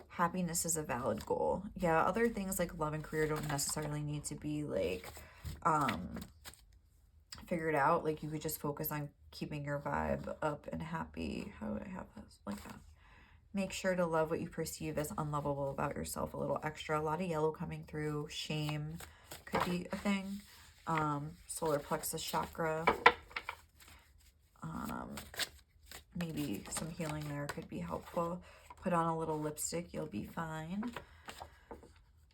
Happiness is a valid goal. Yeah, other things like love and career don't necessarily need to be like figured out. Like you could just focus on keeping your vibe up and happy. How would I have this? Like that. Make sure to love what you perceive as unlovable about yourself a little extra. A lot of yellow coming through. Shame could be a thing. Solar plexus chakra. Maybe some healing there could be helpful. Put on a little lipstick. You'll be fine.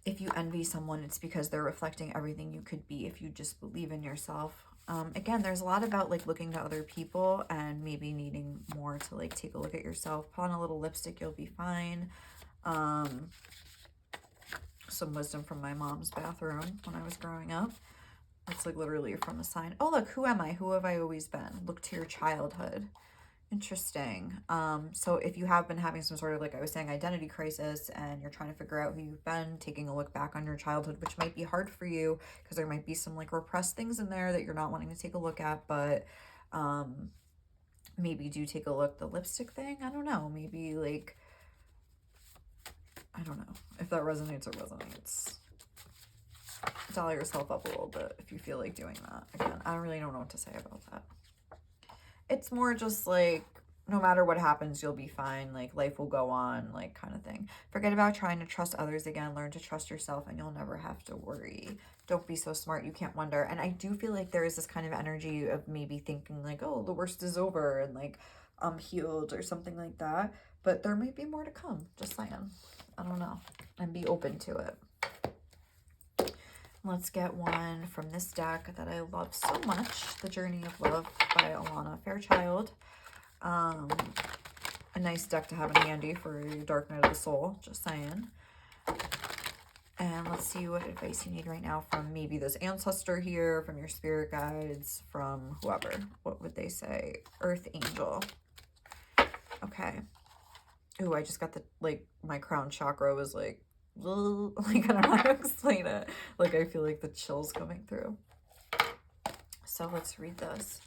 If you envy someone, it's because they're reflecting everything you could be if you just believe in yourself. Again, there's a lot about like looking to other people and maybe needing more to like take a look at yourself. Put on a little lipstick, you'll be fine. Some wisdom from my mom's bathroom when I was growing up. It's like literally from a sign. Oh, look, who am I? Who have I always been? Look to your childhood. Interesting. So if you have been having some sort of, like I was saying, identity crisis, and you're trying to figure out who you've been, taking a look back on your childhood, which might be hard for you because there might be some like repressed things in there that you're not wanting to take a look at, but maybe do take a look. The lipstick thing, I don't know. Maybe like, I don't know. If that resonates, it resonates. Dial yourself up a little bit if you feel like doing that. Again, I really don't know what to say about that. It's more just like, no matter what happens, you'll be fine. Like, life will go on, like, kind of thing. Forget about trying to trust others again. Learn to trust yourself, and you'll never have to worry. Don't be so smart you can't wonder. And I do feel like there is this kind of energy of maybe thinking like, oh, the worst is over and like I'm healed or something like that. But there might be more to come. Just saying. I don't know. And be open to it. Let's get one from this deck that I love so much, The Journey of Love by Alana Fairchild. A nice deck to have in handy for your dark night of the soul, just saying. And let's see what advice you need right now from maybe this ancestor here, from your spirit guides, from whoever. What would they say? Earth Angel. Okay. Ooh, I just got the, like, my crown chakra was like, like, I don't know how to explain it. Like, I feel like the chills coming through. So let's read this.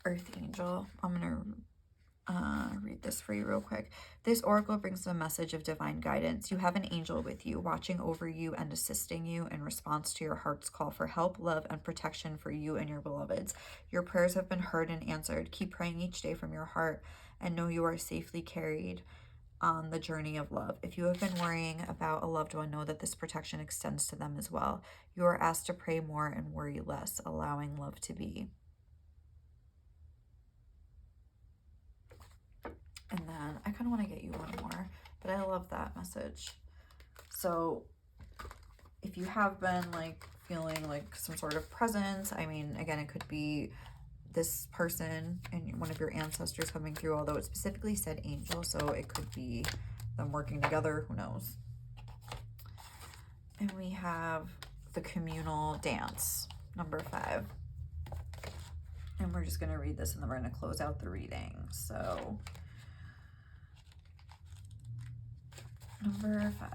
Earth Angel. I'm gonna read this for you real quick. This oracle brings a message of divine guidance. You have an angel with you, watching over you and assisting you in response to your heart's call for help, love, and protection for you and your beloveds. Your prayers have been heard and answered. Keep praying each day from your heart and know you are safely carried on the journey of love. If you have been worrying about a loved one, know that this protection extends to them as well. You are asked to pray more and worry less, allowing love to be. And then I kind of want to get you one more, but I love that message. So if you have been like feeling like some sort of presence, I mean, again, it could be this person and one of your ancestors coming through, although it specifically said angel, so it could be them working together, who knows. And we have the communal dance, number 5. And we're just going to read this and then we're going to close out the reading. So number 5.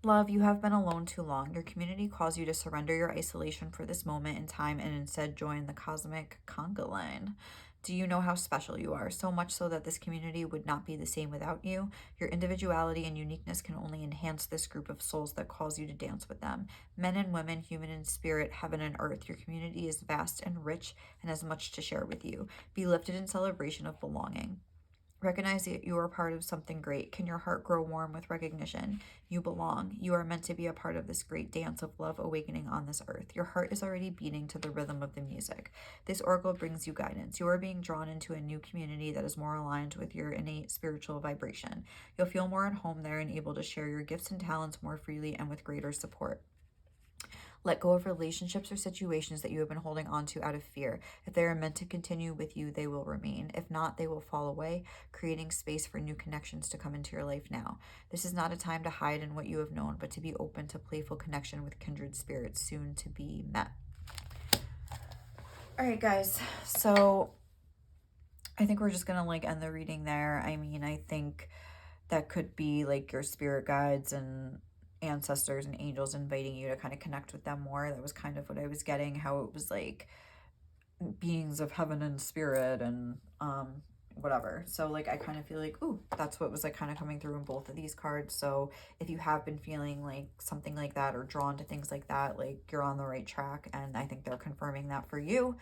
Love, you have been alone too long. Your community calls you to surrender your isolation for this moment in time and instead join the cosmic conga line. Do you know how special you are? So much so that this community would not be the same without you. Your individuality and uniqueness can only enhance this group of souls that calls you to dance with them. Men and women, human and spirit, heaven and earth. Your community is vast and rich and has much to share with you. Be lifted in celebration of belonging. Recognize that you are part of something great. Can your heart grow warm with recognition? You belong. You are meant to be a part of this great dance of love awakening on this earth. Your heart is already beating to the rhythm of the music. This oracle brings you guidance. You are being drawn into a new community that is more aligned with your innate spiritual vibration. You'll feel more at home there and able to share your gifts and talents more freely and with greater support. Let go of relationships or situations that you have been holding on to out of fear. If they are meant to continue with you, they will remain. If not, they will fall away, creating space for new connections to come into your life now. This is not a time to hide in what you have known, but to be open to playful connection with kindred spirits soon to be met. All right, guys. So I think we're just going to like end the reading there. I mean, I think that could be like your spirit guides and ancestors and angels inviting you to kind of connect with them more. That was kind of what I was getting, how it was like beings of heaven and spirit and whatever. So like I kind of feel like, ooh, that's what was like kind of coming through in both of these cards. So if you have been feeling like something like that or drawn to things like that, like you're on the right track, and I think they're confirming that for you.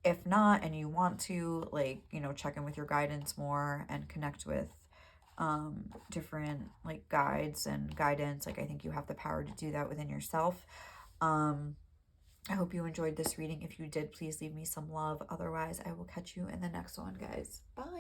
If not, and you want to like, you know, check in with your guidance more and connect with different like guides and guidance, like I think you have the power to do that within yourself. I hope you enjoyed this reading. If you did, please leave me some love. Otherwise, I will catch you in the next one, guys. Bye.